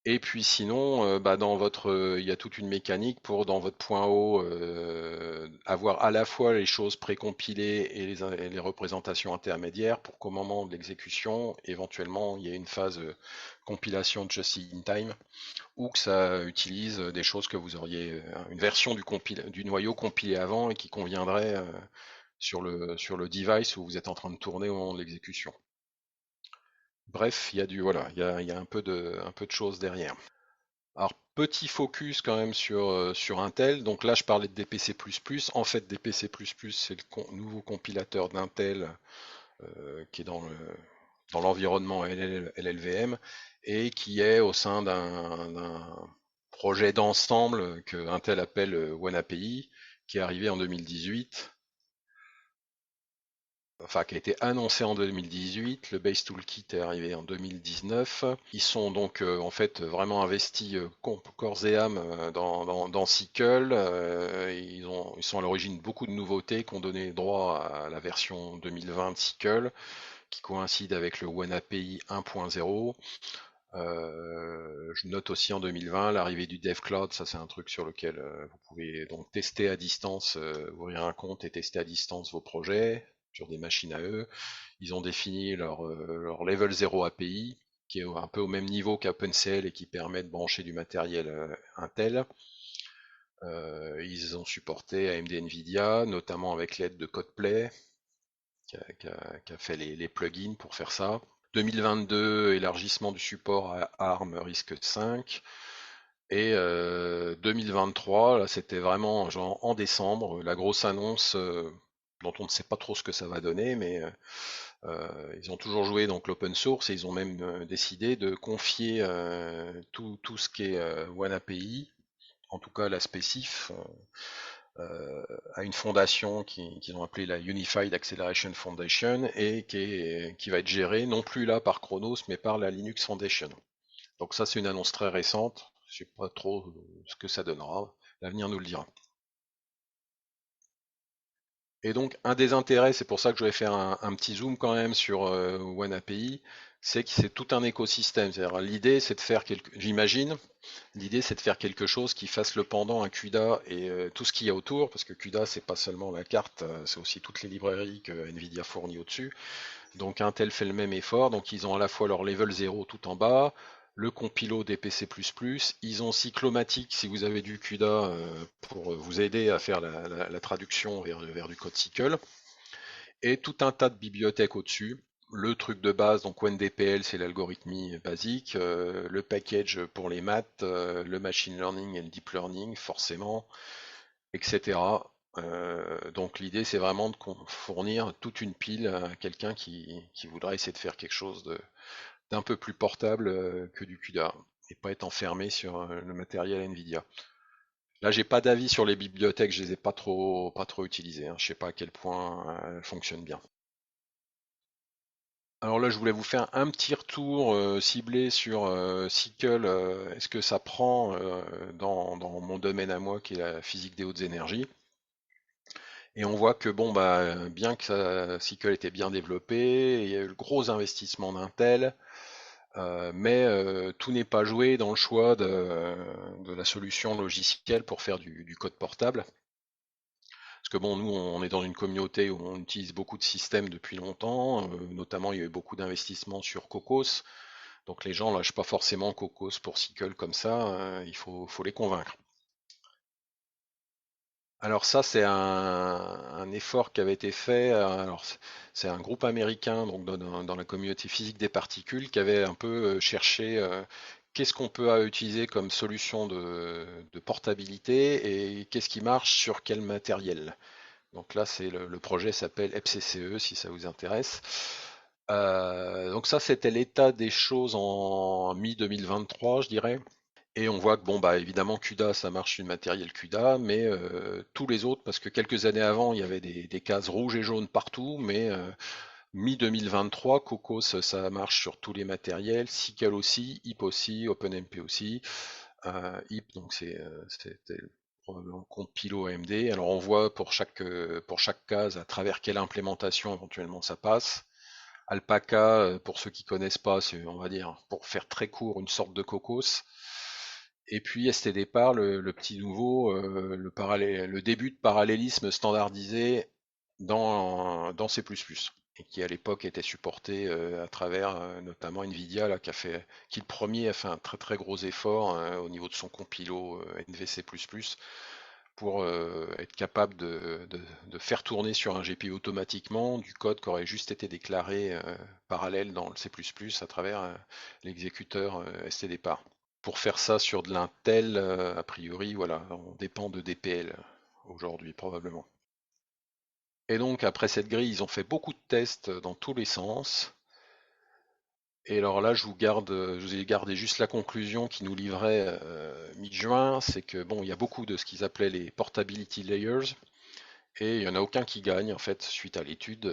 Et puis sinon, bah il y a toute une mécanique pour dans votre point haut avoir à la fois les choses précompilées et les représentations intermédiaires pour qu'au moment de l'exécution, éventuellement, il y ait une phase compilation just in time ou que ça utilise des choses que vous auriez une version du noyau compilé avant et qui conviendrait sur le device où vous êtes en train de tourner au moment de l'exécution. Bref, il y a un peu de choses derrière. Alors, petit focus quand même sur Intel. Donc là, je parlais de DPC++. En fait, DPC++, c'est le nouveau compilateur d'Intel qui est dans l'environnement LLVM et qui est au sein d'un projet d'ensemble que Intel appelle OneAPI, qui est arrivé en 2018, enfin qui a été annoncé en 2018, le Base Toolkit est arrivé en 2019. Ils sont donc en fait vraiment investis corps et âme dans Cycle. Ils sont à l'origine de beaucoup de nouveautés qui ont donné droit à la version 2020 de Cycle, qui coïncide avec le OneAPI 1.0. Je note aussi en 2020 l'arrivée du DevCloud, ça c'est un truc sur lequel vous pouvez donc tester à distance, ouvrir un compte et tester à distance vos projets sur des machines à eux. Ils ont défini leur Level 0 API, qui est un peu au même niveau qu'OpenCL et qui permet de brancher du matériel Intel. Ils ont supporté AMD Nvidia, notamment avec l'aide de Codeplay, qui a fait les plugins pour faire ça. 2022, élargissement du support à ARM RISC-V. Et 2023, là, c'était vraiment genre en décembre, la grosse annonce dont on ne sait pas trop ce que ça va donner, mais ils ont toujours joué donc l'open source et ils ont même décidé de confier tout ce qui est OneAPI, en tout cas l'aspect CIF, à une fondation qu'ils ont appelée la Unified Acceleration Foundation et qui va être gérée non plus là par Chronos mais par la Linux Foundation. Donc ça c'est une annonce très récente, je sais pas trop ce que ça donnera, l'avenir nous le dira. Et donc, un des intérêts, c'est pour ça que je vais faire un petit zoom quand même sur OneAPI, c'est que c'est tout un écosystème. C'est-à-dire, l'idée, c'est de faire j'imagine, l'idée, c'est de faire quelque chose qui fasse le pendant à CUDA et tout ce qu'il y a autour, parce que CUDA, c'est pas seulement la carte, c'est aussi toutes les librairies que Nvidia fournit au-dessus. Donc Intel fait le même effort, donc ils ont à la fois leur level 0 tout en bas, le compilo des PC++, ils ont Cyclomatic si vous avez du CUDA pour vous aider à faire la traduction vers du code Cycle, et tout un tas de bibliothèques au-dessus. Le truc de base, donc OneDPL, c'est l'algorithmie basique, le package pour les maths, le machine learning et le deep learning, forcément, etc. Donc l'idée, c'est vraiment de fournir toute une pile à quelqu'un qui voudra essayer de faire quelque chose d'un peu plus portable que du CUDA et pas être enfermé sur le matériel Nvidia. Là, j'ai pas d'avis sur les bibliothèques, je les ai pas trop utilisées, hein. Je sais pas à quel point elles fonctionnent bien. Alors là, je voulais vous faire un petit retour ciblé sur Cycle. Est-ce que ça prend dans mon domaine à moi, qui est la physique des hautes énergies? Et on voit que bon, bah, bien que Cycle était bien développé, il y a eu le gros investissement d'Intel, mais tout n'est pas joué dans le choix de la solution logicielle pour faire du code portable. Parce que bon, nous, on est dans une communauté où on utilise beaucoup de systèmes depuis longtemps, notamment il y a eu beaucoup d'investissements sur Cocos, donc les gens lâchent pas forcément Cocos pour Cycle comme ça, il faut les convaincre. Alors ça, c'est un effort qui avait été fait. Alors c'est un groupe américain, donc dans la communauté physique des particules, qui avait un peu cherché qu'est-ce qu'on peut utiliser comme solution de portabilité et qu'est-ce qui marche sur quel matériel. Donc là, c'est le projet s'appelle EPCCE si ça vous intéresse. Donc ça, c'était l'état des choses en mi-2023, je dirais. Et on voit que bon bah évidemment CUDA ça marche sur le matériel CUDA, mais tous les autres, parce que quelques années avant il y avait des cases rouges et jaunes partout, mais mi-2023, Cocos ça marche sur tous les matériels, Cycle aussi, HIP aussi, OpenMP aussi. HIP donc c'était probablement compilo AMD. Alors on voit pour chaque case à travers quelle implémentation éventuellement ça passe. Alpaca, pour ceux qui connaissent pas, c'est on va dire pour faire très court une sorte de Cocos. Et puis STDPAR, le petit nouveau, le début de parallélisme standardisé dans C++, et qui à l'époque était supporté à travers notamment Nvidia, là, qui le premier a fait un très très gros effort au niveau de son compilo NVC++ pour être capable de faire tourner sur un GPU automatiquement du code qui aurait juste été déclaré parallèle dans le C++ à travers l'exécuteur STDPAR. Pour faire ça sur de l'Intel, a priori, voilà, on dépend de DPL aujourd'hui probablement. Et donc après cette grille, ils ont fait beaucoup de tests dans tous les sens. Et alors là, je vous ai gardé juste la conclusion qui nous livrait mi-juin, c'est que bon, il y a beaucoup de ce qu'ils appelaient les portability layers, et il n'y en a aucun qui gagne en fait suite à l'étude.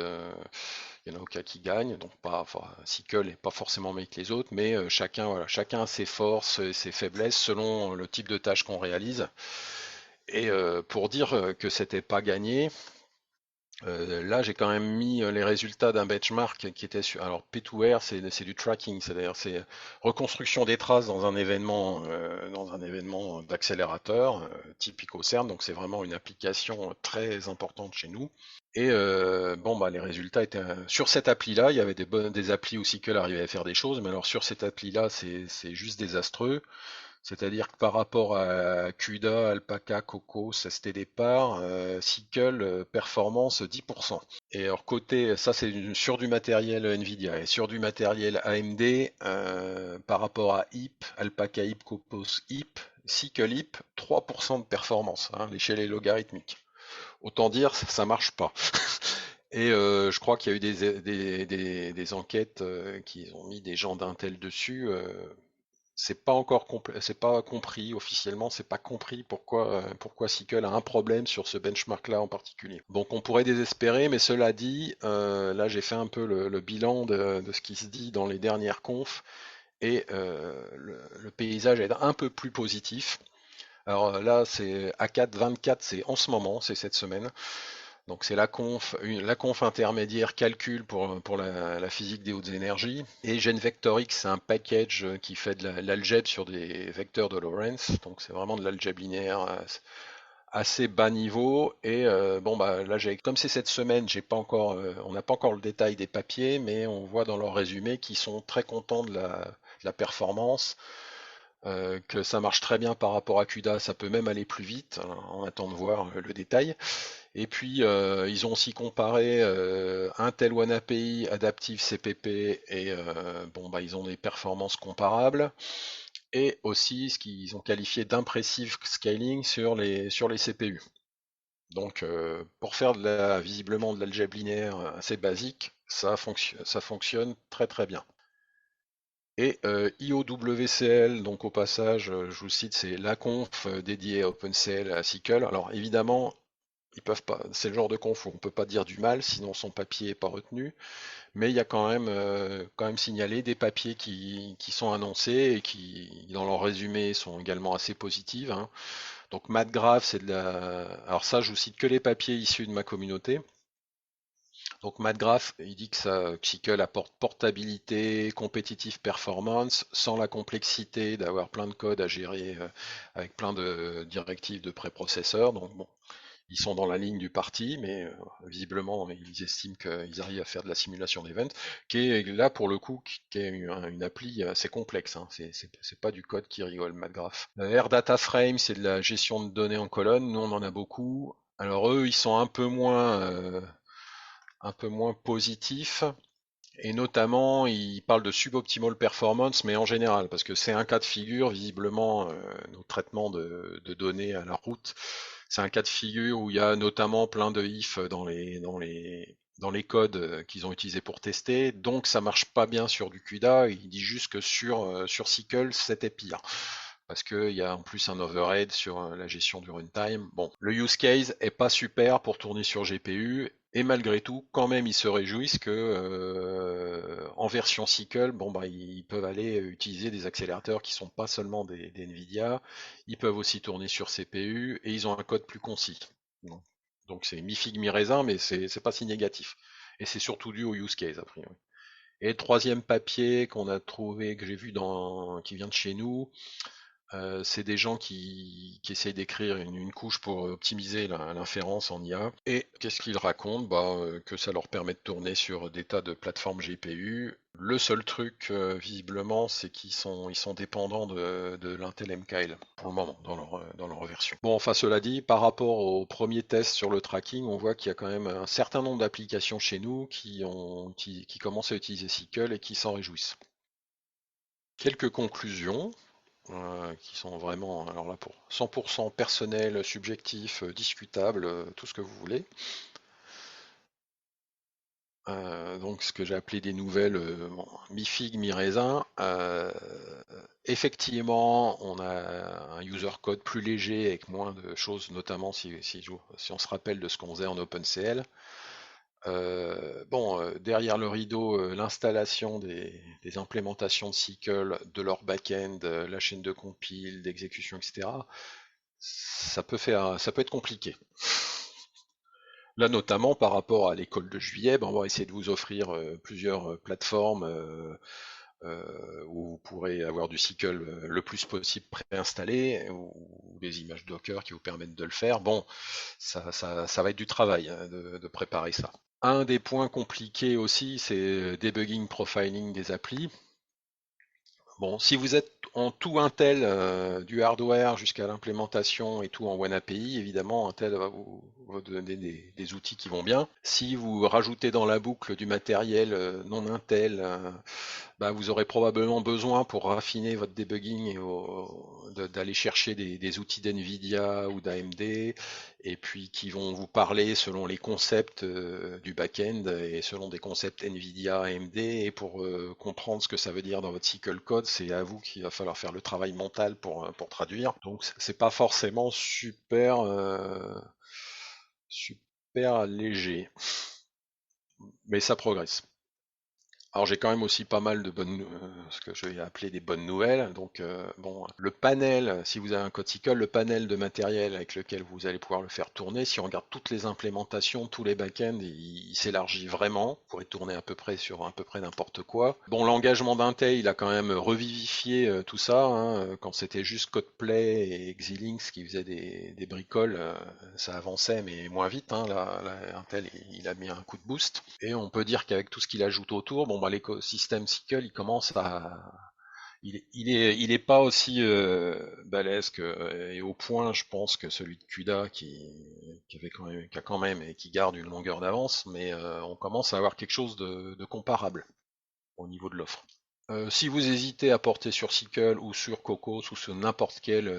Il n'y en a aucun qui gagne, donc pas, enfin, Cycle n'est pas forcément meilleur que les autres, mais chacun, voilà, chacun a ses forces et ses faiblesses selon le type de tâche qu'on réalise. Et pour dire que c'était pas gagné, là j'ai quand même mis les résultats d'un benchmark qui était sur. Alors P2R, c'est du tracking, c'est-à-dire c'est reconstruction des traces dans un événement d'accélérateur typique au CERN, donc c'est vraiment une application très importante chez nous. Et bon, bah, les résultats étaient sur cette appli-là. Il y avait des applis aussi que arrivaient à faire des choses, mais alors sur cette appli-là, c'est juste désastreux. C'est-à-dire que par rapport à CUDA, Alpaca, Coco, ST Départ, SQL performance 10%. Et alors côté, ça c'est sur du matériel Nvidia et sur du matériel AMD, par rapport à HIP, Alpaca HIP, Copos HIP, SQL HIP, 3% de performance. Hein, l'échelle est logarithmique. Autant dire, ça marche pas. Et je crois qu'il y a eu des enquêtes qui ont mis des gens d'Intel dessus. C'est pas encore c'est pas compris officiellement, c'est pas compris pourquoi SQL a un problème sur ce benchmark-là en particulier. Donc on pourrait désespérer, mais cela dit, là j'ai fait un peu le bilan de ce qui se dit dans les dernières confs et le paysage est un peu plus positif. Alors là c'est A4 24, c'est en ce moment, c'est cette semaine. Donc c'est la conf intermédiaire calcul pour la physique des hautes énergies. Et GenVectorX, c'est un package qui fait de l'algèbre sur des vecteurs de Lorentz. Donc c'est vraiment de l'algèbre linéaire assez bas niveau. Et bon bah là comme c'est cette semaine, j'ai pas encore, on n'a pas encore le détail des papiers, mais on voit dans leur résumé qu'ils sont très contents de la performance. Que ça marche très bien par rapport à CUDA, ça peut même aller plus vite. On attend de voir le détail. Et puis, ils ont aussi comparé Intel One API, Adaptive CPP, et bon, bah, ils ont des performances comparables. Et aussi ce qu'ils ont qualifié d'impressive scaling sur les CPU. Donc, pour faire visiblement de l'algèbre linéaire assez basique, ça fonctionne très très bien. Et IOWCL, donc au passage, je vous cite, c'est la conf dédiée à OpenCL à SQL. Alors évidemment, ils peuvent pas, c'est le genre de conf où on peut pas dire du mal, sinon son papier est pas retenu. Mais il y a quand même signalé des papiers qui sont annoncés et qui, dans leur résumé, sont également assez positifs. Hein. Donc MathGraph, c'est de la. Alors ça, je vous cite que les papiers issus de ma communauté. Donc MathGraph, il dit que SQL apporte portabilité, competitive performance, sans la complexité d'avoir plein de codes à gérer avec plein de directives de préprocesseurs. Donc bon, ils sont dans la ligne du parti, mais visiblement, ils estiment qu'ils arrivent à faire de la simulation d'event, qui est là pour le coup, qui est une appli assez complexe. Hein. C'est pas du code qui rigole, MathGraph. Air Data Frame, c'est de la gestion de données en colonne. Nous, on en a beaucoup. Alors eux, ils sont un peu moins positifs. Et notamment, ils parlent de suboptimal performance, mais en général, parce que c'est un cas de figure, visiblement, nos traitements de données à la route, c'est un cas de figure où il y a notamment plein de if dans les codes qu'ils ont utilisés pour tester, donc ça marche pas bien sur du CUDA, il dit juste que sur SQL, c'était pire. Parce qu'il y a en plus un overhead sur la gestion du runtime. Bon, le use case est pas super pour tourner sur GPU, et malgré tout, quand même, ils se réjouissent que en version SQL, bon bah ils peuvent aller utiliser des accélérateurs qui sont pas seulement des Nvidia, ils peuvent aussi tourner sur CPU et ils ont un code plus concis. Bon. Donc c'est mi-figue mi-raisin, mais c'est pas si négatif. Et c'est surtout dû au use case a priori. Et le troisième papier qu'on a trouvé, que j'ai vu qui vient de chez nous, c'est des gens qui essayent d'écrire une couche pour optimiser l'inférence en IA. Et qu'est-ce qu'ils racontent? Bah, que ça leur permet de tourner sur des tas de plateformes GPU. Le seul truc, visiblement, c'est ils sont dépendants de l'Intel MKL pour le moment dans leur version. Bon, enfin, cela dit, par rapport au premier test sur le tracking, on voit qu'il y a quand même un certain nombre d'applications chez nous qui commencent à utiliser SQL et qui s'en réjouissent. Quelques conclusions qui sont vraiment, alors là, pour 100% personnel, subjectif, discutable, tout ce que vous voulez. Donc ce que j'ai appelé des nouvelles bon, mi-figue, mi-raisin. Effectivement, on a un user code plus léger avec moins de choses, notamment si on se rappelle de ce qu'on faisait en OpenCL. Bon, derrière le rideau, l'installation des implémentations de SQL, de leur back-end, la chaîne de compile, d'exécution, etc. Ça peut être compliqué. Là, notamment par rapport à l'école de juillet, ben, on va essayer de vous offrir plusieurs plateformes où vous pourrez avoir du SQL le plus possible préinstallé ou des images Docker qui vous permettent de le faire. Bon, ça va être du travail hein, de préparer ça. Un des points compliqués aussi, c'est debugging, profiling des applis. Bon, si vous êtes en tout Intel, du hardware jusqu'à l'implémentation et tout en One API, évidemment, Intel va vous donner des outils qui vont bien. Si vous rajoutez dans la boucle du matériel non Intel, bah, vous aurez probablement besoin pour raffiner votre debugging d'aller chercher des outils d'NVIDIA ou d'AMD, et puis qui vont vous parler selon les concepts du back-end et selon des concepts NVIDIA, AMD. Et pour comprendre ce que ça veut dire dans votre SQL code, c'est à vous qu'il va falloir faire le travail mental pour traduire. Donc c'est pas forcément super léger, mais ça progresse. Alors j'ai quand même aussi pas mal de ce que je vais appeler des bonnes nouvelles. Donc bon, le panel, si vous avez un code SQL, le panel de matériel avec lequel vous allez pouvoir le faire tourner, si on regarde toutes les implémentations, tous les backends, il s'élargit vraiment. Vous pourrez tourner à peu près sur à peu près n'importe quoi. Bon, l'engagement d'Intel, il a quand même revivifié tout ça, hein. Quand c'était juste CodePlay et Xilinx qui faisaient des bricoles, ça avançait mais moins vite, hein. Là, Intel, il a mis un coup de boost. Et on peut dire qu'avec tout ce qu'il ajoute autour, bon bah l'écosystème SQL, il commence il est pas aussi balèze et au point, je pense, que celui de CUDA qui a quand même et qui garde une longueur d'avance, mais on commence à avoir quelque chose de comparable au niveau de l'offre. Si vous hésitez à porter sur SQL ou sur Cocos ou sur n'importe quel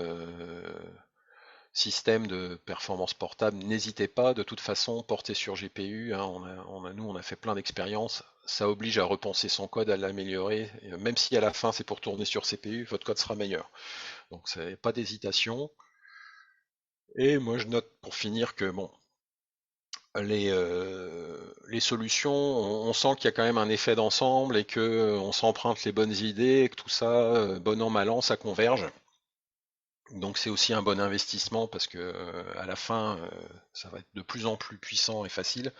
système de performance portable, n'hésitez pas. De toute façon, porter sur GPU, hein, nous, on a fait plein d'expériences. Ça oblige à repenser son code, à l'améliorer. Même si à la fin c'est pour tourner sur CPU, votre code sera meilleur. Donc, c'est pas d'hésitation. Et moi, je note pour finir que bon, les solutions, on sent qu'il y a quand même un effet d'ensemble et que on s'emprunte les bonnes idées et que tout ça, bon an mal an, ça converge. Donc c'est aussi un bon investissement parce que à la fin, ça va être de plus en plus puissant et facile.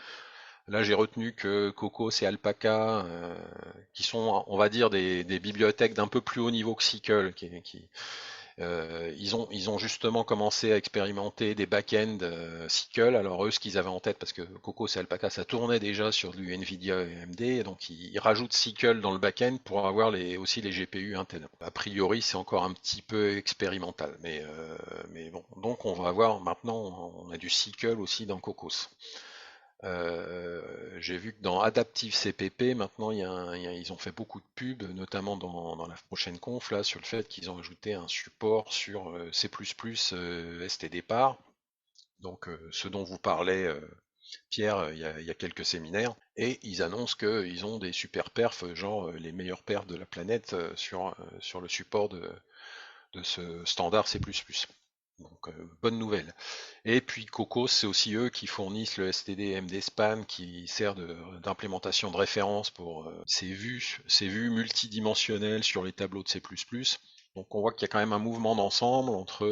Là, j'ai retenu que Cocos et Alpaca, qui sont, on va dire, des bibliothèques d'un peu plus haut niveau que SQL, ils ont justement commencé à expérimenter des back-ends SQL. Alors eux, ce qu'ils avaient en tête, parce que Cocos et Alpaca, ça tournait déjà sur du NVIDIA et AMD, et donc ils rajoutent SQL dans le back-end pour avoir aussi les GPU Intel. A priori, c'est encore un petit peu expérimental, mais bon. Donc on va avoir maintenant, on a du SQL aussi dans Cocos. J'ai vu que dans Adaptive CPP, maintenant, ils ont fait beaucoup de pubs, notamment dans la prochaine conf, là, sur le fait qu'ils ont ajouté un support sur C++, STDPAR, donc ce dont vous parlait Pierre il y a quelques séminaires, et ils annoncent qu'ils ont des super perfs, genre les meilleurs perfs de la planète sur le support de ce standard C++. Donc bonne nouvelle. Et puis Cocos, c'est aussi eux qui fournissent le STD MDSpan qui sert d'implémentation de référence pour ces vues multidimensionnelles sur les tableaux de C++. Donc on voit qu'il y a quand même un mouvement d'ensemble entre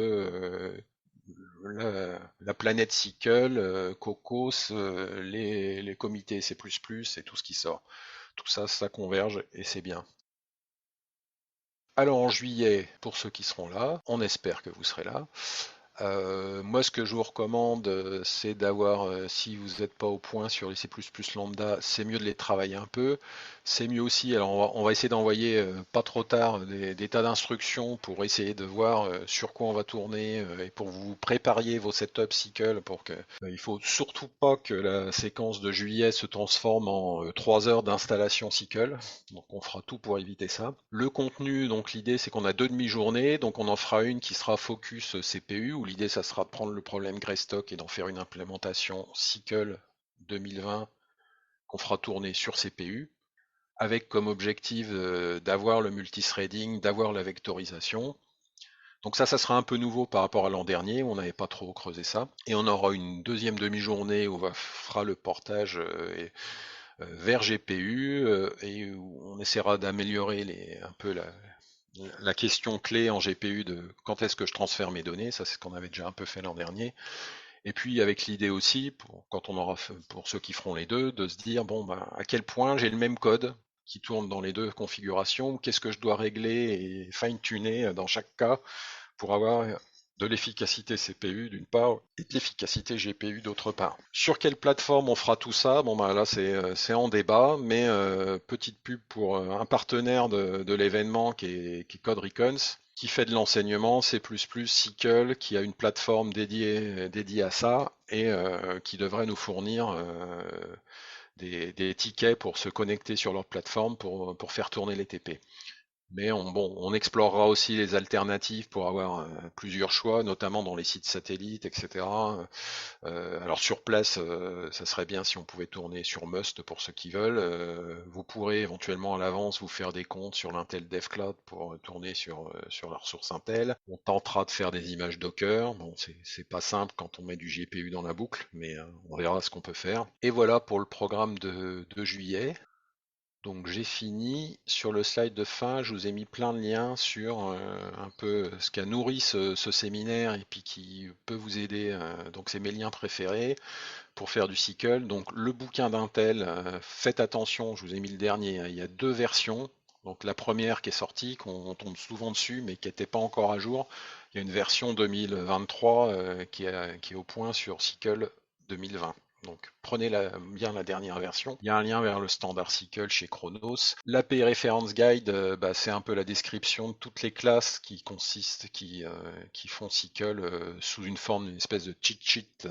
la planète SQL, Cocos, les comités C++ et tout ce qui sort. Tout ça, ça converge et c'est bien. Alors en juillet, pour ceux qui seront là, on espère que vous serez là. Moi, ce que je vous recommande, c'est d'avoir, si vous n'êtes pas au point sur les C++ lambda, c'est mieux de les travailler un peu. C'est mieux aussi, alors on va essayer d'envoyer pas trop tard des tas d'instructions pour essayer de voir sur quoi on va tourner et pour vous prépariez vos setups SQL pour que il faut surtout pas que la séquence de juillet se transforme en 3 heures d'installation SQL. Donc on fera tout pour éviter ça. Le contenu, donc l'idée c'est qu'on a 2 demi-journées, donc on en fera une qui sera focus CPU, où l'idée ça sera de prendre le problème Greystock et d'en faire une implémentation SQL 2020 qu'on fera tourner sur CPU, avec comme objectif d'avoir le multithreading, d'avoir la vectorisation. Donc ça sera un peu nouveau par rapport à l'an dernier, où on n'avait pas trop creusé ça. Et on aura une deuxième demi-journée où on fera le portage vers GPU et où on essaiera d'améliorer un peu la question clé en GPU de quand est-ce que je transfère mes données, ça c'est ce qu'on avait déjà un peu fait l'an dernier. Et puis avec l'idée aussi, quand on aura fait, pour ceux qui feront les deux, de se dire bon ben à quel point j'ai le même code qui tourne dans les deux configurations, qu'est-ce que je dois régler et fine-tuner dans chaque cas pour avoir de l'efficacité CPU d'une part et de l'efficacité GPU d'autre part. Sur quelle plateforme on fera tout ça? Bon bah là c'est en débat, mais petite pub pour un partenaire de l'événement qui est Code Recons, qui fait de l'enseignement C++, SQL, qui a une plateforme dédiée à ça et qui devrait nous fournir des tickets pour se connecter sur leur plateforme pour faire tourner les TP. Mais on explorera aussi les alternatives pour avoir plusieurs choix, notamment dans les sites satellites, etc. Alors sur place, ça serait bien si on pouvait tourner sur Must pour ceux qui veulent. Vous pourrez éventuellement à l'avance vous faire des comptes sur l'Intel DevCloud pour tourner sur la ressource Intel. On tentera de faire des images Docker. Bon, c'est pas simple quand on met du GPU dans la boucle, mais on verra ce qu'on peut faire. Et voilà pour le programme de juillet. Donc j'ai fini. Sur le slide de fin, je vous ai mis plein de liens sur un peu ce qui a nourri ce séminaire et puis qui peut vous aider. Donc c'est mes liens préférés pour faire du SQL. Donc le bouquin d'Intel, faites attention, je vous ai mis le dernier, hein, il y a deux versions. Donc la première qui est sortie, qu'on tombe souvent dessus, mais qui n'était pas encore à jour. Il y a une version 2023 qui est au point sur SQL 2020. Donc prenez bien la dernière version. Il y a un lien vers le standard SQL chez Chronos. L'API Reference Guide, c'est un peu la description de toutes les classes qui font SQL sous une forme d'une espèce de cheat sheet.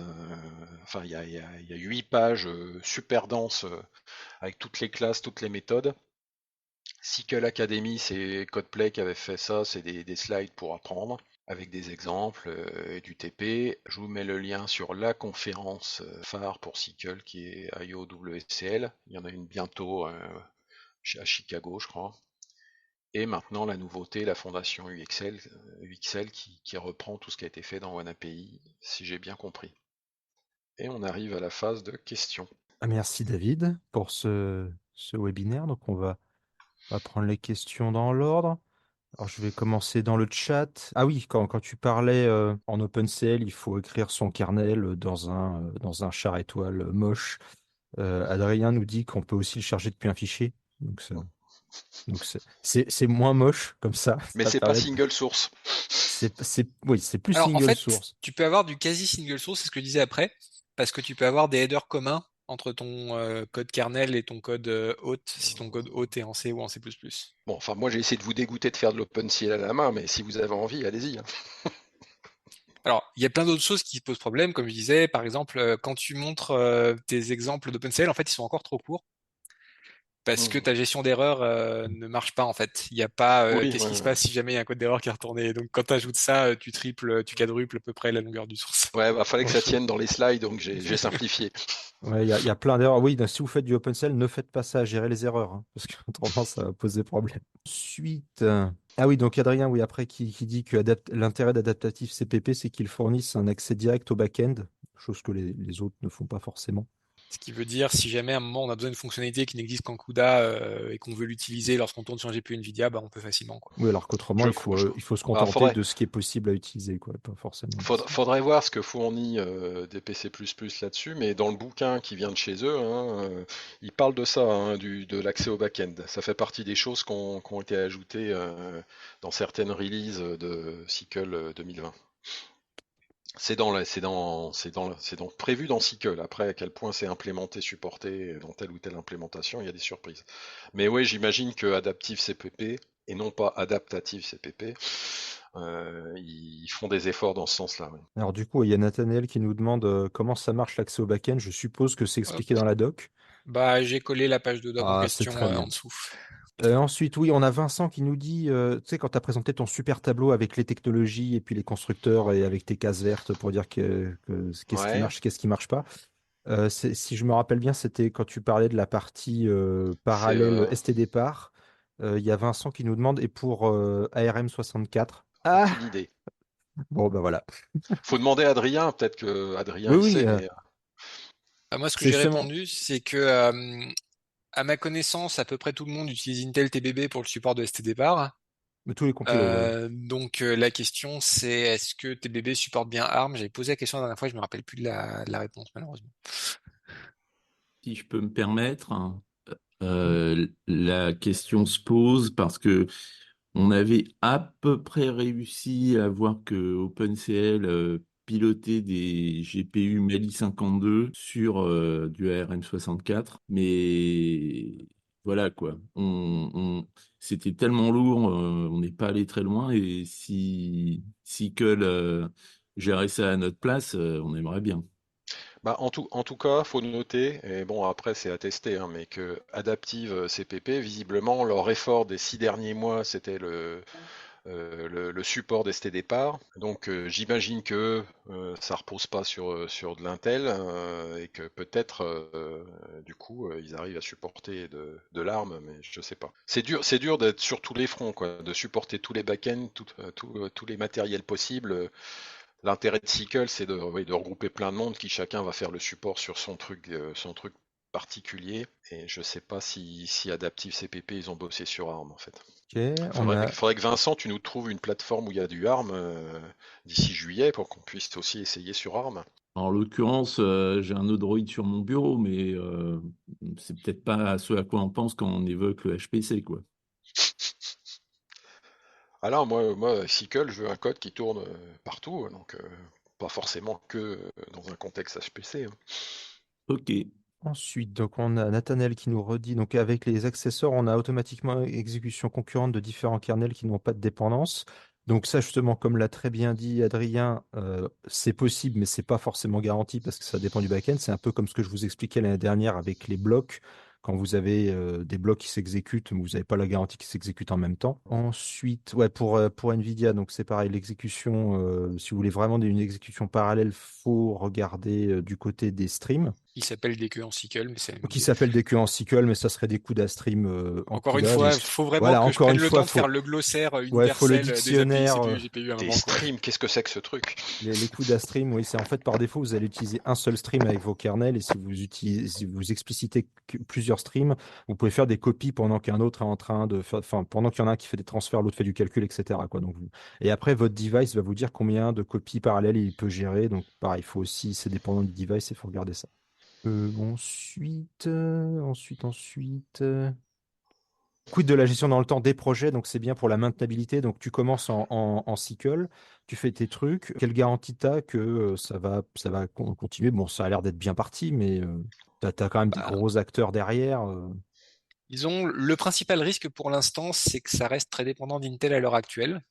Enfin, il y a 8 pages super denses avec toutes les classes, toutes les méthodes. SQL Academy, c'est Codeplay qui avait fait ça, c'est des slides pour apprendre avec des exemples et du TP. Je vous mets le lien sur la conférence phare pour SQL qui est IOWCL. Il y en a une bientôt à Chicago, je crois. Et maintenant la nouveauté, la fondation UXL qui reprend tout ce qui a été fait dans OneAPI, si j'ai bien compris. Et on arrive à la phase de questions. Ah, merci David pour ce webinaire. Donc on va prendre les questions dans l'ordre. Alors je vais commencer dans le chat. Ah oui, quand tu parlais en OpenCL, il faut écrire son kernel dans un char étoile moche. Adrien nous dit qu'on peut aussi le charger depuis un fichier. C'est moins moche comme ça. Mais Ça c'est pas permet single source. oui, c'est plus Alors en single fait, source. tu peux avoir du quasi single source, c'est ce que je disais après, parce que tu peux avoir des headers communs entre ton code kernel et ton code hôte, si ton code hôte est en C ou en C++. Bon, enfin, moi j'ai essayé de vous dégoûter de faire de l'OpenCL à la main, mais si vous avez envie, allez-y, hein. Alors, il y a plein d'autres choses qui posent problème, comme je disais, par exemple, quand tu montres tes exemples d'OpenCL, en fait, ils sont encore trop courts parce que Hmm. ta gestion d'erreur ne marche pas en fait. Il n'y a pas Oui, qu'est-ce ouais, qui se ouais. passe si jamais il y a un code d'erreur qui est retourné. Donc quand tu ajoutes ça, tu triples, tu quadruples à peu près la longueur du source. Ouais, bah, fallait que Ouais, ça tienne dans les slides, donc j'ai simplifié. ouais, il y a plein d'erreurs. Oui, donc, si vous faites du OpenCL, ne faites pas ça, gérez les erreurs, hein, parce qu'autrement, ça va poser problème. Suite. Ah oui, donc Adrien, oui, après, qui dit que l'intérêt d'Adaptative CPP, c'est qu'ils fournissent un accès direct au back-end, chose que les autres ne font pas forcément. Ce qui veut dire, si jamais à un moment on a besoin d'une fonctionnalité qui n'existe qu'en CUDA et qu'on veut l'utiliser lorsqu'on tourne sur un GPU Nvidia, bah, on peut facilement, quoi. Oui, alors qu'autrement, Je, je- il faut se bah, contenter de ce qui est possible à utiliser, quoi, pas forcément. faudrait voir ce que fournit des PC++ là-dessus, mais dans le bouquin qui vient de chez eux, hein, ils parlent de ça, hein, de l'accès au back-end. Ça fait partie des choses qui ont été ajoutées dans certaines releases de SQL 2020. C'est donc prévu dans SQL. Après, à quel point c'est implémenté, supporté dans telle ou telle implémentation, il y a des surprises. Mais oui, j'imagine que Adaptive CPP et non pas Adaptative CPP, ils font des efforts dans ce sens-là. Oui. Alors du coup, il y a Nathanaël qui nous demande comment ça marche l'accès au back-end. Je suppose que c'est Hop. expliqué dans la doc. Bah, j'ai collé la page de doc en Ah, c'est question très en bien. dessous. Ensuite, oui, on a Vincent qui nous dit, tu sais, quand tu as présenté ton super tableau avec les technologies et puis les constructeurs et avec tes cases vertes pour dire Ouais, qu'est-ce qui marche pas. Si je me rappelle bien, c'était quand tu parlais de la partie c'est parallèle STDPAR. Il y a Vincent qui nous demande, et pour ARM64? Ah, aucune idée. bon, ben voilà. Faut demander à Adrien, peut-être que Adrien Oui, il oui, sait, mais Bah, moi, ce que c'est j'ai justement. répondu, c'est que à ma connaissance, à peu près tout le monde utilise Intel TBB pour le support de STDPAR. Mais tous les compilés, ouais. Donc la question c'est est-ce que TBB supporte bien ARM? J'avais posé la question la dernière fois, je me rappelle plus de la réponse malheureusement. Si je peux me permettre, la question se pose parce que On avait à peu près réussi à voir que OpenCL pilotait des GPU Mali 52 sur du ARM64, mais voilà quoi. C'était tellement lourd, on n'est pas allé très loin et si Sequel gérait ça à notre place, on aimerait bien. Bah, en tout cas, faut noter, et bon après c'est à tester, hein, mais que Adaptive CPP, visiblement, leur effort des 6 derniers mois, c'était le support d'ST-Départ. Donc j'imagine que ça repose pas sur de l'Intel et que peut-être du coup ils arrivent à supporter de l'ARM, mais je sais pas. C'est dur d'être sur tous les fronts, quoi, de supporter tous les back-ends, tous les matériels possibles. L'intérêt de Sickle, c'est oui, de regrouper plein de monde qui chacun va faire le support sur son truc particulier. Et je sais pas si Adaptive CPP ils ont bossé sur ARM en fait. Ok, on a. Faudrait que Vincent, tu nous trouves une plateforme où il y a du ARM d'ici juillet pour qu'on puisse aussi essayer sur ARM. En l'occurrence, j'ai un Odroid sur mon bureau, mais c'est peut-être pas ce à quoi on pense quand on évoque le HPC, quoi. Alors moi, Sickle, je veux un code qui tourne partout, donc pas forcément que dans un contexte HPC, hein. Ok. Ensuite, donc on a Nathanaël qui nous redit, donc avec les accesseurs, on a automatiquement exécution concurrente de différents kernels qui n'ont pas de dépendance. Donc ça, justement, comme l'a très bien dit Adrien, c'est possible, mais c'est pas forcément garanti parce que ça dépend du back-end. C'est un peu comme ce que je vous expliquais l'année dernière avec les blocs. Quand vous avez des blocs qui s'exécutent, mais vous n'avez pas la garantie qu'ils s'exécutent en même temps. Ensuite, ouais, pour NVIDIA, donc c'est pareil, l'exécution, si vous voulez vraiment une exécution parallèle, faut regarder du côté des streams. Il s'appelle des queues en cycle, mais c'est la même Qui idée. s'appelle des queues en SQL, mais ça serait des CUDA stream en Encore une CUDA. fois, Donc, il faut vraiment voilà, que je encore prenne une le fois, temps de faire le glossaire faut le universel des API dictionnaire. CPU, GPU à un Des moment, quoi. streams, qu'est-ce que c'est que ce truc? Les CUDA stream, oui, c'est en fait par défaut, vous allez utiliser un seul stream avec vos kernels. Et si vous utilisez, si vous explicitez plusieurs streams, vous pouvez faire des copies pendant qu'un autre est en train de faire, enfin, pendant qu'il y en a un qui fait des transferts, l'autre fait du calcul, etc., quoi. Donc, et après, votre device va vous dire combien de copies parallèles il peut gérer. Donc, pareil, il faut aussi, c'est dépendant du device, il faut regarder ça. Ensuite. Quid de la gestion dans le temps des projets, donc c'est bien pour la maintenabilité. Donc tu commences en cycle, tu fais tes trucs. Quelle garantie t'as que ça va continuer? Bon, ça a l'air d'être bien parti, mais t'as quand même des Bah, gros acteurs derrière. disons, le principal risque pour l'instant, c'est que ça reste très dépendant d'Intel à l'heure actuelle.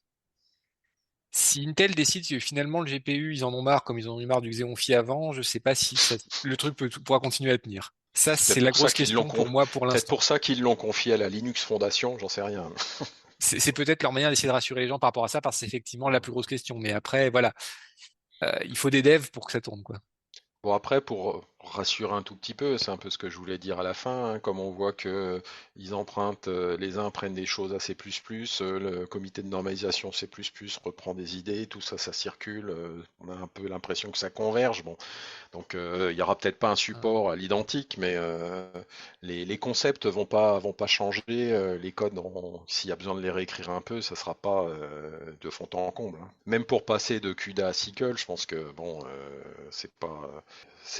Si Intel décide que finalement le GPU, ils en ont marre, comme ils en ont eu marre du Xeon Phi avant, je sais pas si le truc pourra continuer à tenir. Ça, C'est peut-être c'est la pour ça grosse qu'ils l'ont question pour moi pour peut-être l'instant. pour ça qu'ils l'ont confié à la Linux Foundation, j'en sais rien. C'est peut-être leur manière d'essayer de rassurer les gens par rapport à ça, parce que c'est effectivement la plus grosse question. Mais après, voilà, il faut des devs pour que ça tourne, quoi. Bon après pour rassurer un tout petit peu, c'est un peu ce que je voulais dire à la fin, hein, comme on voit que ils empruntent, les uns prennent des choses à C++, le comité de normalisation C++ reprend des idées, tout ça ça circule, on a un peu l'impression que ça converge. Bon, donc il y aura peut-être pas un support à l'identique, mais les concepts vont pas changer, les codes, s'il y a besoin de les réécrire un peu, ça sera pas de fond en comble, hein. Même pour passer de CUDA à SQL, je pense que bon, c'est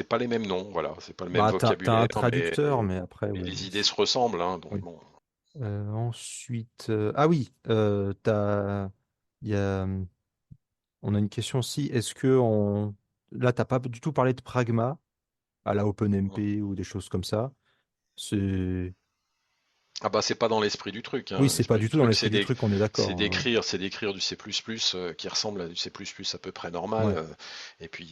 pas les mêmes noms, voilà, c'est pas le même Bah, t'as un vocabulaire, traducteur, mais après, mais ouais. les idées se ressemblent, hein, donc Oui. bon. Ensuite, ah oui, il y a, on a une question aussi. Là, t'as pas du tout parlé de Pragma à la OpenMP ou des choses comme ça. C'est Ah bah c'est pas dans l'esprit du truc, Oui, hein. c'est pas L'esprit du du tout dans truc, l'esprit du truc, on est d'accord, hein. c'est d'écrire du C++ qui ressemble à du C++ à peu près normal. Ouais. Et puis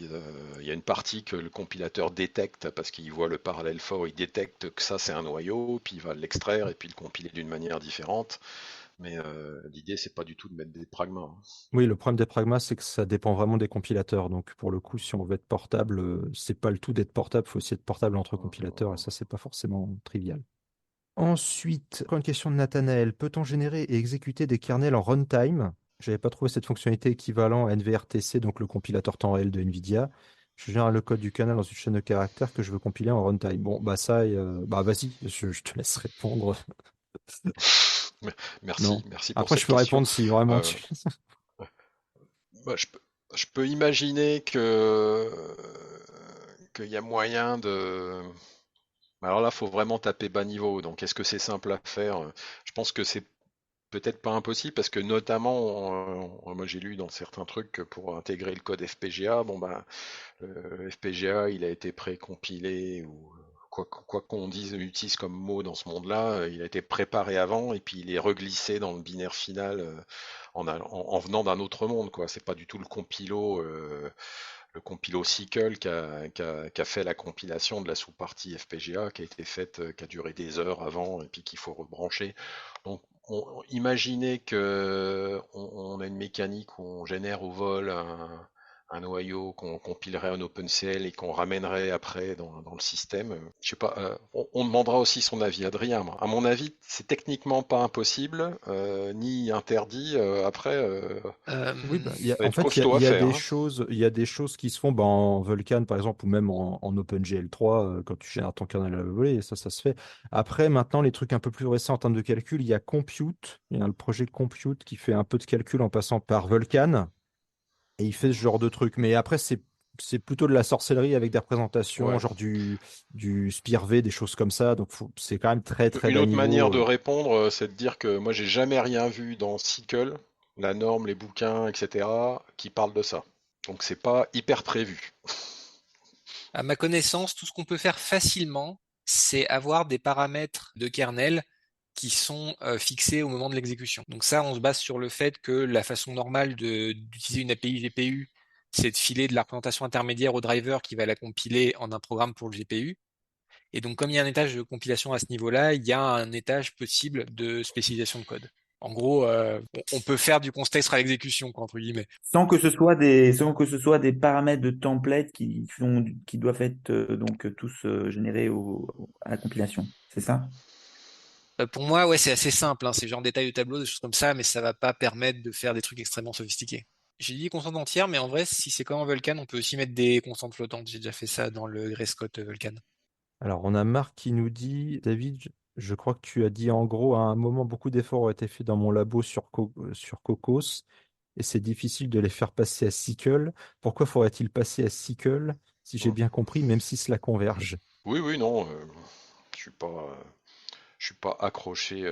il y a une partie que le compilateur détecte parce qu'il voit le parallèle fort, il détecte que ça c'est un noyau, puis il va l'extraire et puis le compiler d'une manière différente. Mais l'idée c'est pas du tout de mettre des pragmas, hein. Oui, le problème des pragmas, c'est que ça dépend vraiment des compilateurs. Donc, pour le coup, si on veut être portable, c'est pas le tout d'être portable, il faut aussi être portable entre compilateurs, et ça, c'est pas forcément trivial. Ensuite, encore une question de Nathanaël. Peut-on générer et exécuter des kernels en runtime? J'avais pas trouvé cette fonctionnalité équivalent à NVRTC, donc le compilateur temps réel de NVIDIA. Je génère le code du kernel dans une chaîne de caractères que je veux compiler en runtime. Bon, bah ça, bah vas-y, je te laisse répondre. Non. Merci pour Après, cette je peux question. répondre si vraiment Euh, tu. bah, je peux imaginer que qu'il y a moyen de. Alors là, faut vraiment taper bas niveau. Donc, est-ce que c'est simple à faire? Je pense que c'est peut-être pas impossible parce que notamment, moi j'ai lu dans certains trucs que pour intégrer le code FPGA, bon bah le FPGA il a été précompilé ou quoi qu'on dise, utilise comme mot dans ce monde-là, il a été préparé avant et puis il est reglissé dans le binaire final en venant d'un autre monde, quoi. C'est pas du tout le compilo SYCL qui a fait la compilation de la sous-partie FPGA qui a été faite, qui a duré des heures avant et puis qu'il faut rebrancher. Donc, imaginez que on a une mécanique où on génère au vol un noyau qu'on compilerait en OpenCL et qu'on ramènerait après dans le système. Je sais pas, on demandera aussi son avis, Adrien. À mon avis, c'est techniquement pas impossible, ni interdit. Après, Oui, bah, Euh, il y a, ça va en être fait, costaud à il y a faire, des hein. choses, il y a des choses qui se font bah, en Vulkan, par exemple, ou même en OpenGL3, quand tu génères ton kernel à la volée, et ça se fait. Après, maintenant, les trucs un peu plus récents en termes de calcul, il y a Compute, il y a le projet Compute qui fait un peu de calcul en passant par Vulkan, et il fait ce genre de trucs. Mais après, c'est plutôt de la sorcellerie avec des représentations, Ouais. genre du SPIR-V, des choses comme ça. Donc, c'est quand même très, très Une bas autre manière niveau. de répondre, c'est de dire que moi j'ai jamais rien vu dans SYCL, la norme, les bouquins, etc., qui parlent de ça. Donc c'est pas hyper prévu. À ma connaissance, tout ce qu'on peut faire facilement, c'est avoir des paramètres de kernel qui sont fixés au moment de l'exécution. Donc ça, on se base sur le fait que la façon normale d'utiliser une API GPU, c'est de filer de la représentation intermédiaire au driver qui va la compiler en un programme pour le GPU. Et donc, comme il y a un étage de compilation à ce niveau-là, il y a un étage possible de spécialisation de code. En gros, on peut faire du contexte à l'exécution, quoi, entre guillemets. Sans que ce soit des paramètres de template qui doivent être donc tous générés à la compilation. C'est ça? Pour moi, ouais, c'est assez simple, hein, c'est genre détail de tableau, des choses comme ça, mais ça va pas permettre de faire des trucs extrêmement sophistiqués. J'ai dit constante entière, mais en vrai, si c'est comme un Vulkan, on peut aussi mettre des constantes flottantes. J'ai déjà fait ça dans le Grayscott Vulkan. Alors, on a Marc qui nous dit, David, je crois que tu as dit en gros, à un moment, beaucoup d'efforts ont été faits dans mon labo sur Cocos, et c'est difficile de les faire passer à SYCL. Pourquoi faudrait-il passer à SYCL, si j'ai Mm. bien compris, même si cela converge? Oui, oui, non, je suis pas, je suis pas accroché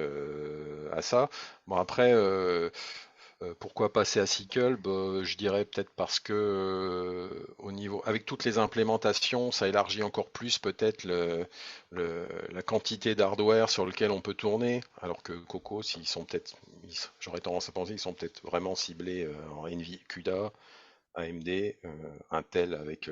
à ça. Bon après, pourquoi passer à SYCL? Bah, je dirais peut-être parce que au niveau, avec toutes les implémentations, ça élargit encore plus peut-être la quantité d'hardware sur lequel on peut tourner. Alors que Cocos, ils sont peut-être, j'aurais tendance à penser qu'ils sont peut-être vraiment ciblés en NVIDIA, CUDA, AMD, Intel avec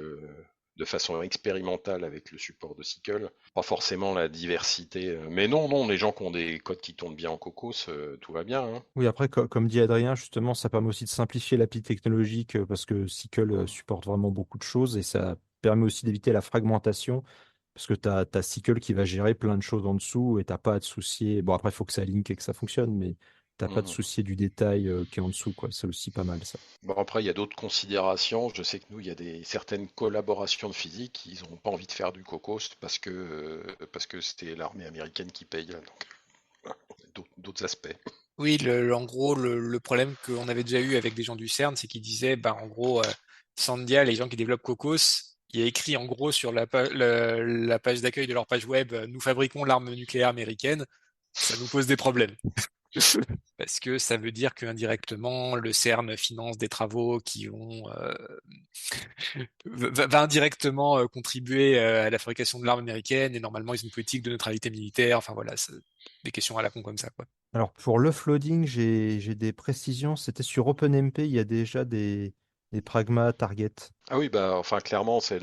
de façon expérimentale avec le support de SYCL, pas forcément la diversité. Mais non, non, les gens qui ont des codes qui tournent bien en Cocos, tout va bien, hein. Oui, après, comme dit Adrien, justement, ça permet aussi de simplifier l'appli technologique parce que SYCL supporte vraiment beaucoup de choses et ça permet aussi d'éviter la fragmentation parce que tu as SYCL qui va gérer plein de choses en dessous et t'as pas à te soucier. Bon, après, il faut que ça link et que ça fonctionne, mais t'as pas de Mhm. soucier du détail qui est en dessous, quoi. C'est aussi pas mal, ça. Bon, après, il y a d'autres considérations. Je sais que nous, il y a certaines collaborations de physique, ils n'ont pas envie de faire du Cocos parce que c'était l'armée américaine qui paye, là, donc d'autres aspects. Oui, en gros, le problème qu'on avait déjà eu avec des gens du CERN, c'est qu'ils disaient, bah, en gros, Sandia, les gens qui développent Cocos, il y a écrit en gros sur la page d'accueil de leur page web, nous fabriquons l'arme nucléaire américaine, ça nous pose des problèmes. Parce que ça veut dire qu'indirectement, le CERN finance des travaux qui vont va indirectement contribuer à la fabrication de l'arme américaine, et normalement ils ont une politique de neutralité militaire, enfin voilà, c'est des questions à la con comme ça, quoi. Alors, pour l'offloading, j'ai des précisions. C'était sur OpenMP, il y a déjà des pragma target. Ah oui, bah enfin clairement, c'est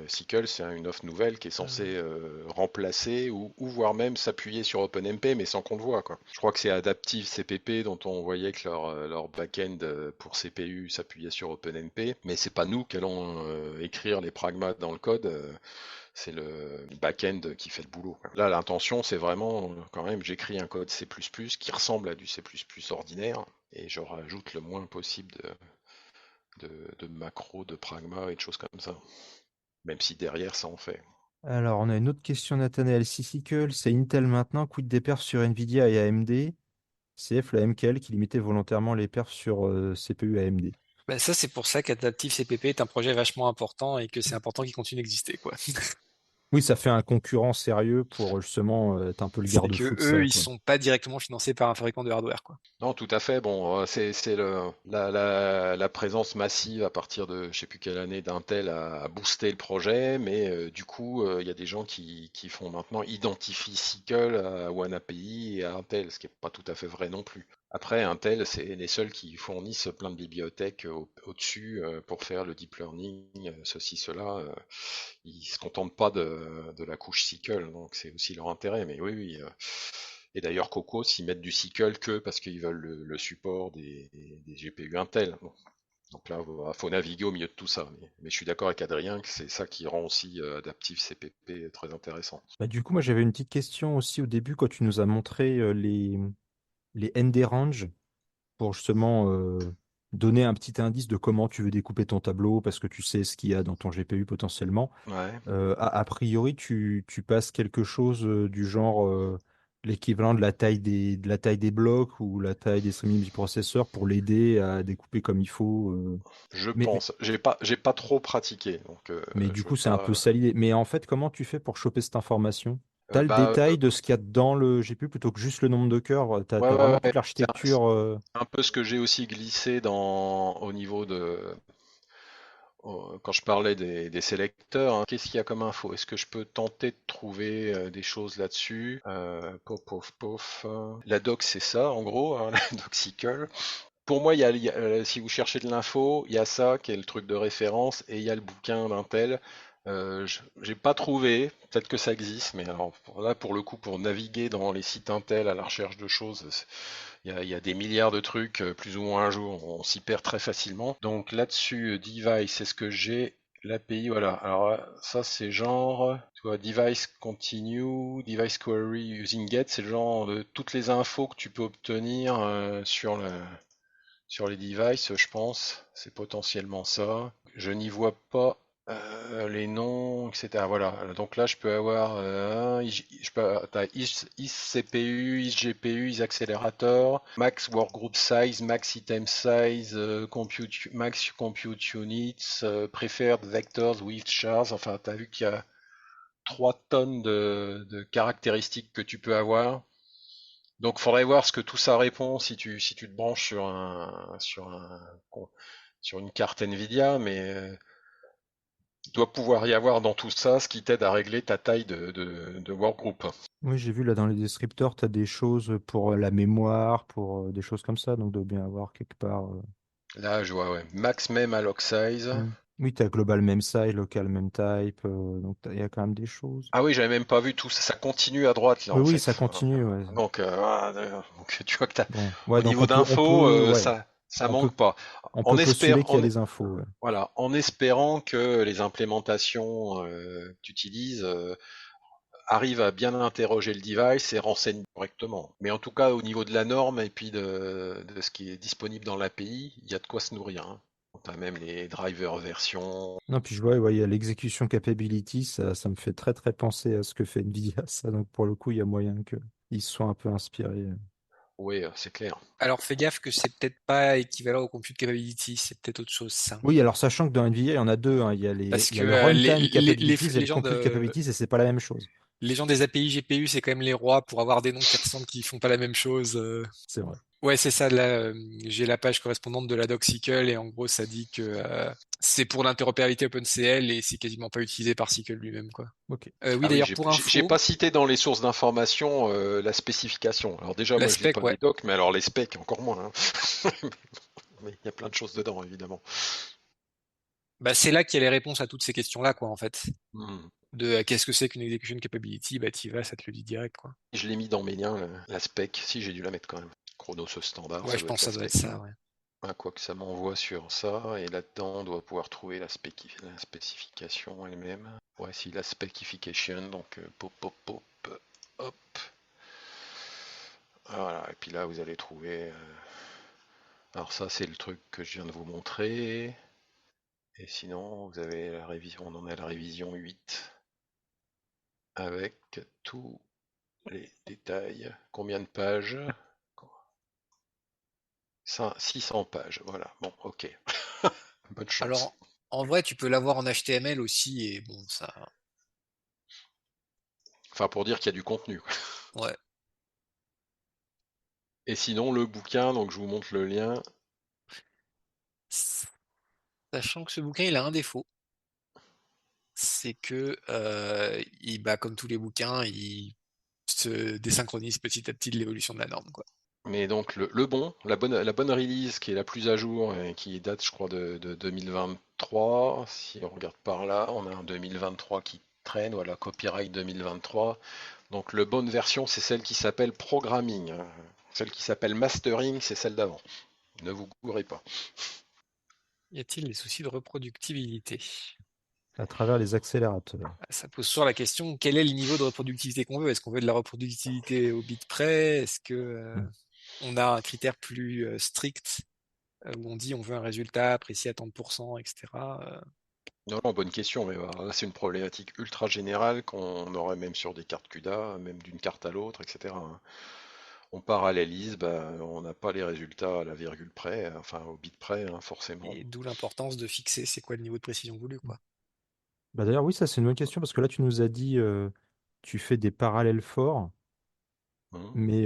SYCL, c'est une offre nouvelle qui est censée remplacer ou voire même s'appuyer sur OpenMP, mais sans qu'on le voit, quoi. Je crois que c'est Adaptive CPP dont on voyait que leur back-end pour CPU s'appuyait sur OpenMP, mais c'est pas nous qui allons écrire les pragmas dans le code. C'est le back-end qui fait le boulot, quoi. Là, l'intention, c'est vraiment quand même, j'écris un code C++ qui ressemble à du C++ ordinaire et je rajoute le moins possible de macros, de pragma et de choses comme ça. Même si derrière ça en fait. Alors, on a une autre question, Nathanaël. Si SYCL, c'est Intel maintenant, quid des perfs sur Nvidia et AMD? CF, la MKL qui limitait volontairement les perfs sur CPU AMD. Bah, ça, c'est pour ça qu'Adaptive CPP est un projet vachement important et que c'est important qu'il continue d'exister, quoi. Oui, ça fait un concurrent sérieux pour justement être un peu le C'est garde-fou que de eux, ça, ils quoi. sont pas directement financés par un fabricant de hardware, quoi. Non, tout à fait. Bon, c'est la présence massive à partir de je sais plus quelle année d'Intel a boosté le projet, mais du coup, il y a des gens qui font maintenant identifient SYCL à One API et à Intel, ce qui est pas tout à fait vrai non plus. Après, Intel, c'est les seuls qui fournissent plein de bibliothèques au-dessus pour faire le deep learning, ceci, cela. Ils se contentent pas de la couche SYCL, donc c'est aussi leur intérêt. Mais oui, oui. Et d'ailleurs, Coco, s'ils mettent du SYCL que parce qu'ils veulent le support des GPU Intel. Bon. Donc là, faut naviguer au milieu de tout ça. Mais je suis d'accord avec Adrien que c'est ça qui rend aussi Adaptive CPP très intéressant. Bah, du coup, moi, j'avais une petite question aussi au début quand tu nous as montré les ND range pour justement donner un petit indice de comment tu veux découper ton tableau parce que tu sais ce qu'il y a dans ton GPU potentiellement. Ouais. A priori, tu passes quelque chose du genre l'équivalent de la taille des blocs ou la taille des streaming du processeur pour l'aider à découper comme il faut. Je Mais, pense. J'ai pas trop pratiqué, donc mais du je veux coup, c'est un peu pas. ça l'idée. Mais en fait, comment tu fais pour choper cette information? T'as le Bah, détail de ce qu'il y a dans le GPU plutôt que juste le nombre de cœurs. ouais, T'as ouais, vraiment ouais. toute C'est l'architecture. un peu ce que j'ai aussi glissé au niveau quand je parlais des sélecteurs, hein. Qu'est-ce qu'il y a comme info? Est-ce que je peux tenter de trouver des choses là-dessus? Pof, pof, pof. La doc, c'est ça, en gros, hein, la doxicle. Pour moi, si vous cherchez de l'info, il y a ça qui est le truc de référence et il y a le bouquin d'Intel. J'ai pas trouvé, peut-être que ça existe, mais alors là, pour le coup, pour naviguer dans les sites Intel à la recherche de choses, il y a des milliards de trucs, plus ou moins un jour, on s'y perd très facilement. Donc là-dessus, device, c'est ce que j'ai. L'API, voilà. Alors ça, c'est genre, tu vois, device continue, device query using get, c'est le genre de toutes les infos que tu peux obtenir sur les devices, je pense. C'est potentiellement ça. Je n'y vois pas les noms, etc. Voilà. Donc là, je peux avoir t'as is CPU, is GPU, is accélérateur, max workgroup size, max item size, max compute units, preferred vectors with chars. Enfin, t'as vu qu'il y a 3 tonnes de caractéristiques que tu peux avoir. Donc, faudrait voir ce que tout ça répond si tu te branches sur une carte Nvidia, mais il doit pouvoir y avoir dans tout ça ce qui t'aide à régler ta taille de workgroup. Oui, j'ai vu là dans les descripteurs, tu as des choses pour la mémoire, pour des choses comme ça, donc doit bien avoir quelque part. Là, je vois, ouais. Max mem alloc size. Hmm. Oui, tu as global même size, local même type, donc il y a quand même des choses. Ah oui, j'avais même pas vu tout ça. Ça continue à droite, là, Oui, en oui, ça fait. continue. Ouais. Donc, d'accord. Donc, tu vois que Bon, ouais, au donc niveau d'infos, ouais, ça on peut, manque pas. on En peut espère, postuler qu'il y a des infos. Ouais. voilà, en espérant que les implémentations que tu utilises arrivent à bien interroger le device et renseignent correctement. Mais en tout cas, au niveau de la norme et puis de ce qui est disponible dans l'API, il y a de quoi se nourrir, hein. On a même les drivers version. Non, puis je vois, ouais, il y a l'execution capability, ça me fait très très penser à ce que fait Nvidia, ça. Donc pour le coup, il y a moyen qu'ils se soient un peu inspirés. Oui, c'est clair. Alors fais gaffe que c'est peut-être pas équivalent au compute capability, c'est peut-être autre chose ça. Oui, alors sachant que dans Nvidia, il y en a deux, hein. Parce Il y que a le runtime capabilities et les le gens compute capabilities, et c'est pas la même chose. les gens des API GPU, c'est quand même les rois pour avoir des noms qui ressemblent, qui font pas la même chose. C'est vrai. Ouais, c'est ça. Là, j'ai la page correspondante de la doc-SYCL et en gros, ça dit que c'est pour l'interopérabilité OpenCL et c'est quasiment pas utilisé par SYCL lui-même, quoi. Ok. Oui, Ah oui, d'ailleurs, j'ai pour j'ai info, pas cité dans les sources d'information la spécification. Alors déjà, la moi je lis spec, pas ouais. les docs, mais alors les specs encore moins, hein. Mais il y a plein de choses dedans, évidemment. Bah, c'est là qu'il y a les réponses à toutes ces questions-là, quoi, en fait. Hmm. De qu'est-ce que c'est qu'une execution capability, bah t'y vas, ça te le dit direct, quoi. Je l'ai mis dans mes liens, la spec. Si, j'ai dû la mettre quand même. Chronos standard, Ouais, ça je doit être pense que la ça doit être spec. ça, ouais. Ah, quoi que ça m'envoie sur ça, et là-dedans, on doit pouvoir trouver la spécification elle-même. Voici la specification, donc pop, pop, pop, hop. Voilà, et puis là, vous allez trouver. Alors, ça, c'est le truc que je viens de vous montrer. Et sinon, vous avez la révision, on en est à la révision 8, avec tous les détails. Combien de pages? 600 pages, voilà. Bon, ok. Bonne chance. Alors, en vrai, tu peux l'avoir en HTML aussi, et bon, ça. Enfin, pour dire qu'il y a du contenu, quoi. Ouais. Et sinon, le bouquin, donc je vous montre le lien. Sachant que ce bouquin, il a un défaut. C'est que, comme tous les bouquins, il se désynchronise petit à petit de l'évolution de la norme, quoi. Mais donc la bonne release qui est la plus à jour et qui date, je crois, de 2023. Si on regarde par là, on a un 2023 qui traîne, voilà, copyright 2023. Donc la bonne version, c'est celle qui s'appelle programming, hein. Celle qui s'appelle mastering, c'est celle d'avant. Ne vous gourrez pas. Y a-t-il des soucis de reproductibilité? À travers les accélérateurs. Ça pose toujours la question, quel est le niveau de reproductivité qu'on veut? Est-ce qu'on veut de la reproductibilité au bit près? Est-ce que on a un critère plus strict où on dit on veut un résultat précis à tant de pourcents, etc. Non, non, bonne question, mais voilà, là c'est une problématique ultra générale qu'on aurait même sur des cartes CUDA, même d'une carte à l'autre, etc., hein. On parallélise, on n'a pas les résultats à la virgule près, enfin au bit près, hein, forcément. Et d'où l'importance de fixer c'est quoi le niveau de précision voulu, quoi. Bah d'ailleurs, oui, ça c'est une bonne question parce que là, tu nous as dit, tu fais des parallèles forts, Hein. mais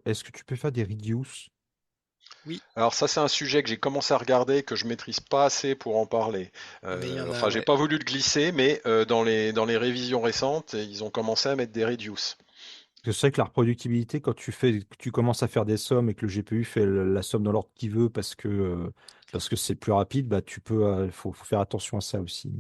est-ce que tu peux faire des reduce? Oui, Alors ça c'est un sujet que j'ai commencé à regarder, que je maîtrise pas assez pour en parler. mais il y en a, Enfin, j'ai ouais. pas voulu le glisser, mais dans les révisions récentes, ils ont commencé à mettre des reduce. Parce que c'est vrai que la reproductibilité, quand tu commences à faire des sommes et que le GPU fait la somme dans l'ordre qu'il veut parce que c'est plus rapide, bah faut faire attention à ça aussi.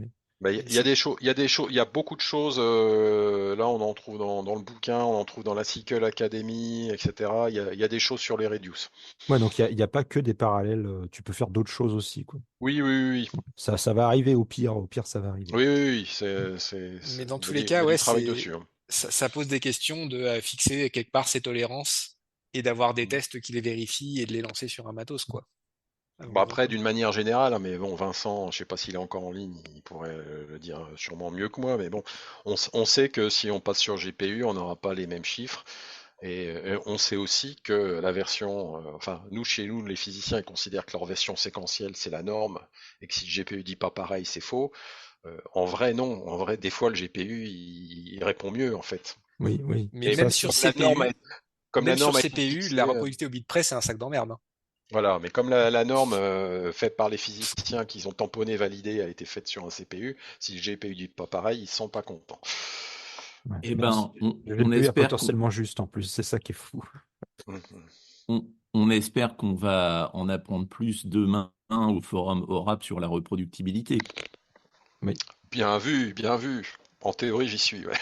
Mais Il y a des choses, il y a beaucoup de choses. Là, on en trouve dans le bouquin, on en trouve dans la Cycle Academy, etc. Il y a des choses sur les reduce. ouais, donc il y a pas que des parallèles. Tu peux faire d'autres choses aussi, quoi. Oui, oui, oui, Ça va arriver au pire, ça va arriver. oui, oui, oui, oui, Mais dans tous les il y cas, a du ouais, travail dessus, hein. ça pose des questions de fixer quelque part ses tolérances et d'avoir des tests qui les vérifient et de les lancer sur un matos, quoi. Bon, après, d'une manière générale, hein, mais bon, Vincent, je sais pas s'il est encore en ligne, il pourrait le dire sûrement mieux que moi, mais bon, on sait que si on passe sur GPU, on n'aura pas les mêmes chiffres. Et on sait aussi que la version, enfin, chez nous, les physiciens, ils considèrent que leur version séquentielle, c'est la norme, et que si le GPU dit pas pareil, c'est faux. En vrai, non. En vrai, des fois, le GPU, il répond mieux, en fait. Oui, oui. Mais Mais même Ça, sur comme la norme a été CPU, la fixée, reproductivité au bit près, c'est un sac d'emmerde, hein. voilà, mais comme la norme faite par les physiciens qu'ils ont tamponné, validée, a été faite sur un CPU, si le GPU dit pas pareil, ils sont pas contents. ouais. Eh Non, ben, le on GPU est espère qu'on potentiellement juste en plus, c'est ça qui est fou. Mhm. on espère qu'on va en apprendre plus demain au forum ORAP sur la reproductibilité. Oui. Bien vu, bien vu. En théorie, j'y suis, ouais.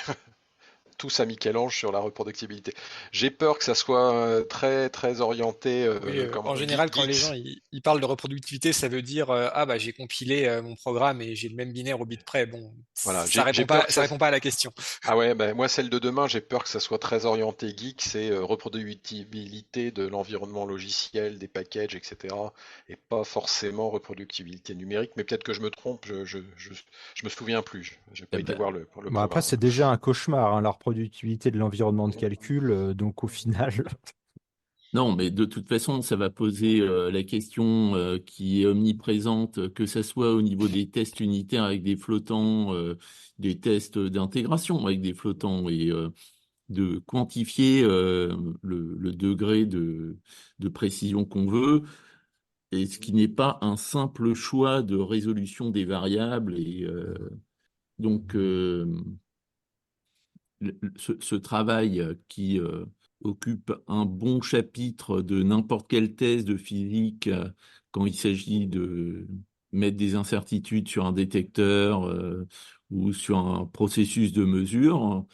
Tous à Michel-Ange sur la reproductibilité. J'ai peur que ça soit très très orienté Oui, comme en général, quand les gens geeks. ils parlent de reproductivité, ça veut dire ah bah j'ai compilé mon programme et j'ai le même binaire au bit près. Bon, Voilà, ça j'ai peur répond que ça ça. répond pas à la question. Ah ouais, ben moi celle de demain, j'ai peur que ça soit très orienté geek, c'est reproductibilité de l'environnement logiciel, des packages, etc. Et pas forcément reproductibilité numérique, mais peut-être que je me trompe, je me souviens plus. J'ai Eh pas été ben, voir le Bon, après, programme. c'est déjà un cauchemar, hein, la reproductibilité de l'environnement de calcul. Donc, au final, non, mais de toute façon, ça va poser la question qui est omniprésente, que ça soit au niveau des tests unitaires avec des flottants, des tests d'intégration avec des flottants, et de quantifier le degré de précision qu'on veut, et ce qui n'est pas un simple choix de résolution des variables. Et donc, ce travail qui occupe un bon chapitre de n'importe quel test de physique, quand il s'agit de mettre des incertitudes sur un détecteur ou sur un processus de mesure,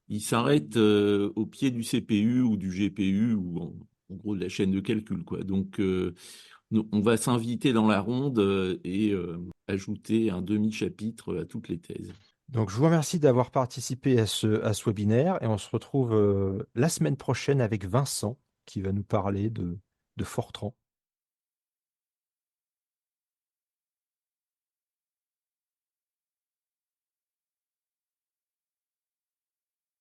il s'arrête au pied du CPU ou du GPU, ou en gros de la chaîne de calcul, quoi. Donc, on va s'inviter dans la ronde et ajouter un demi-chapitre à toutes les thèses. donc, je vous remercie d'avoir participé à ce webinaire et on se retrouve la semaine prochaine avec Vincent qui va nous parler de Fortran.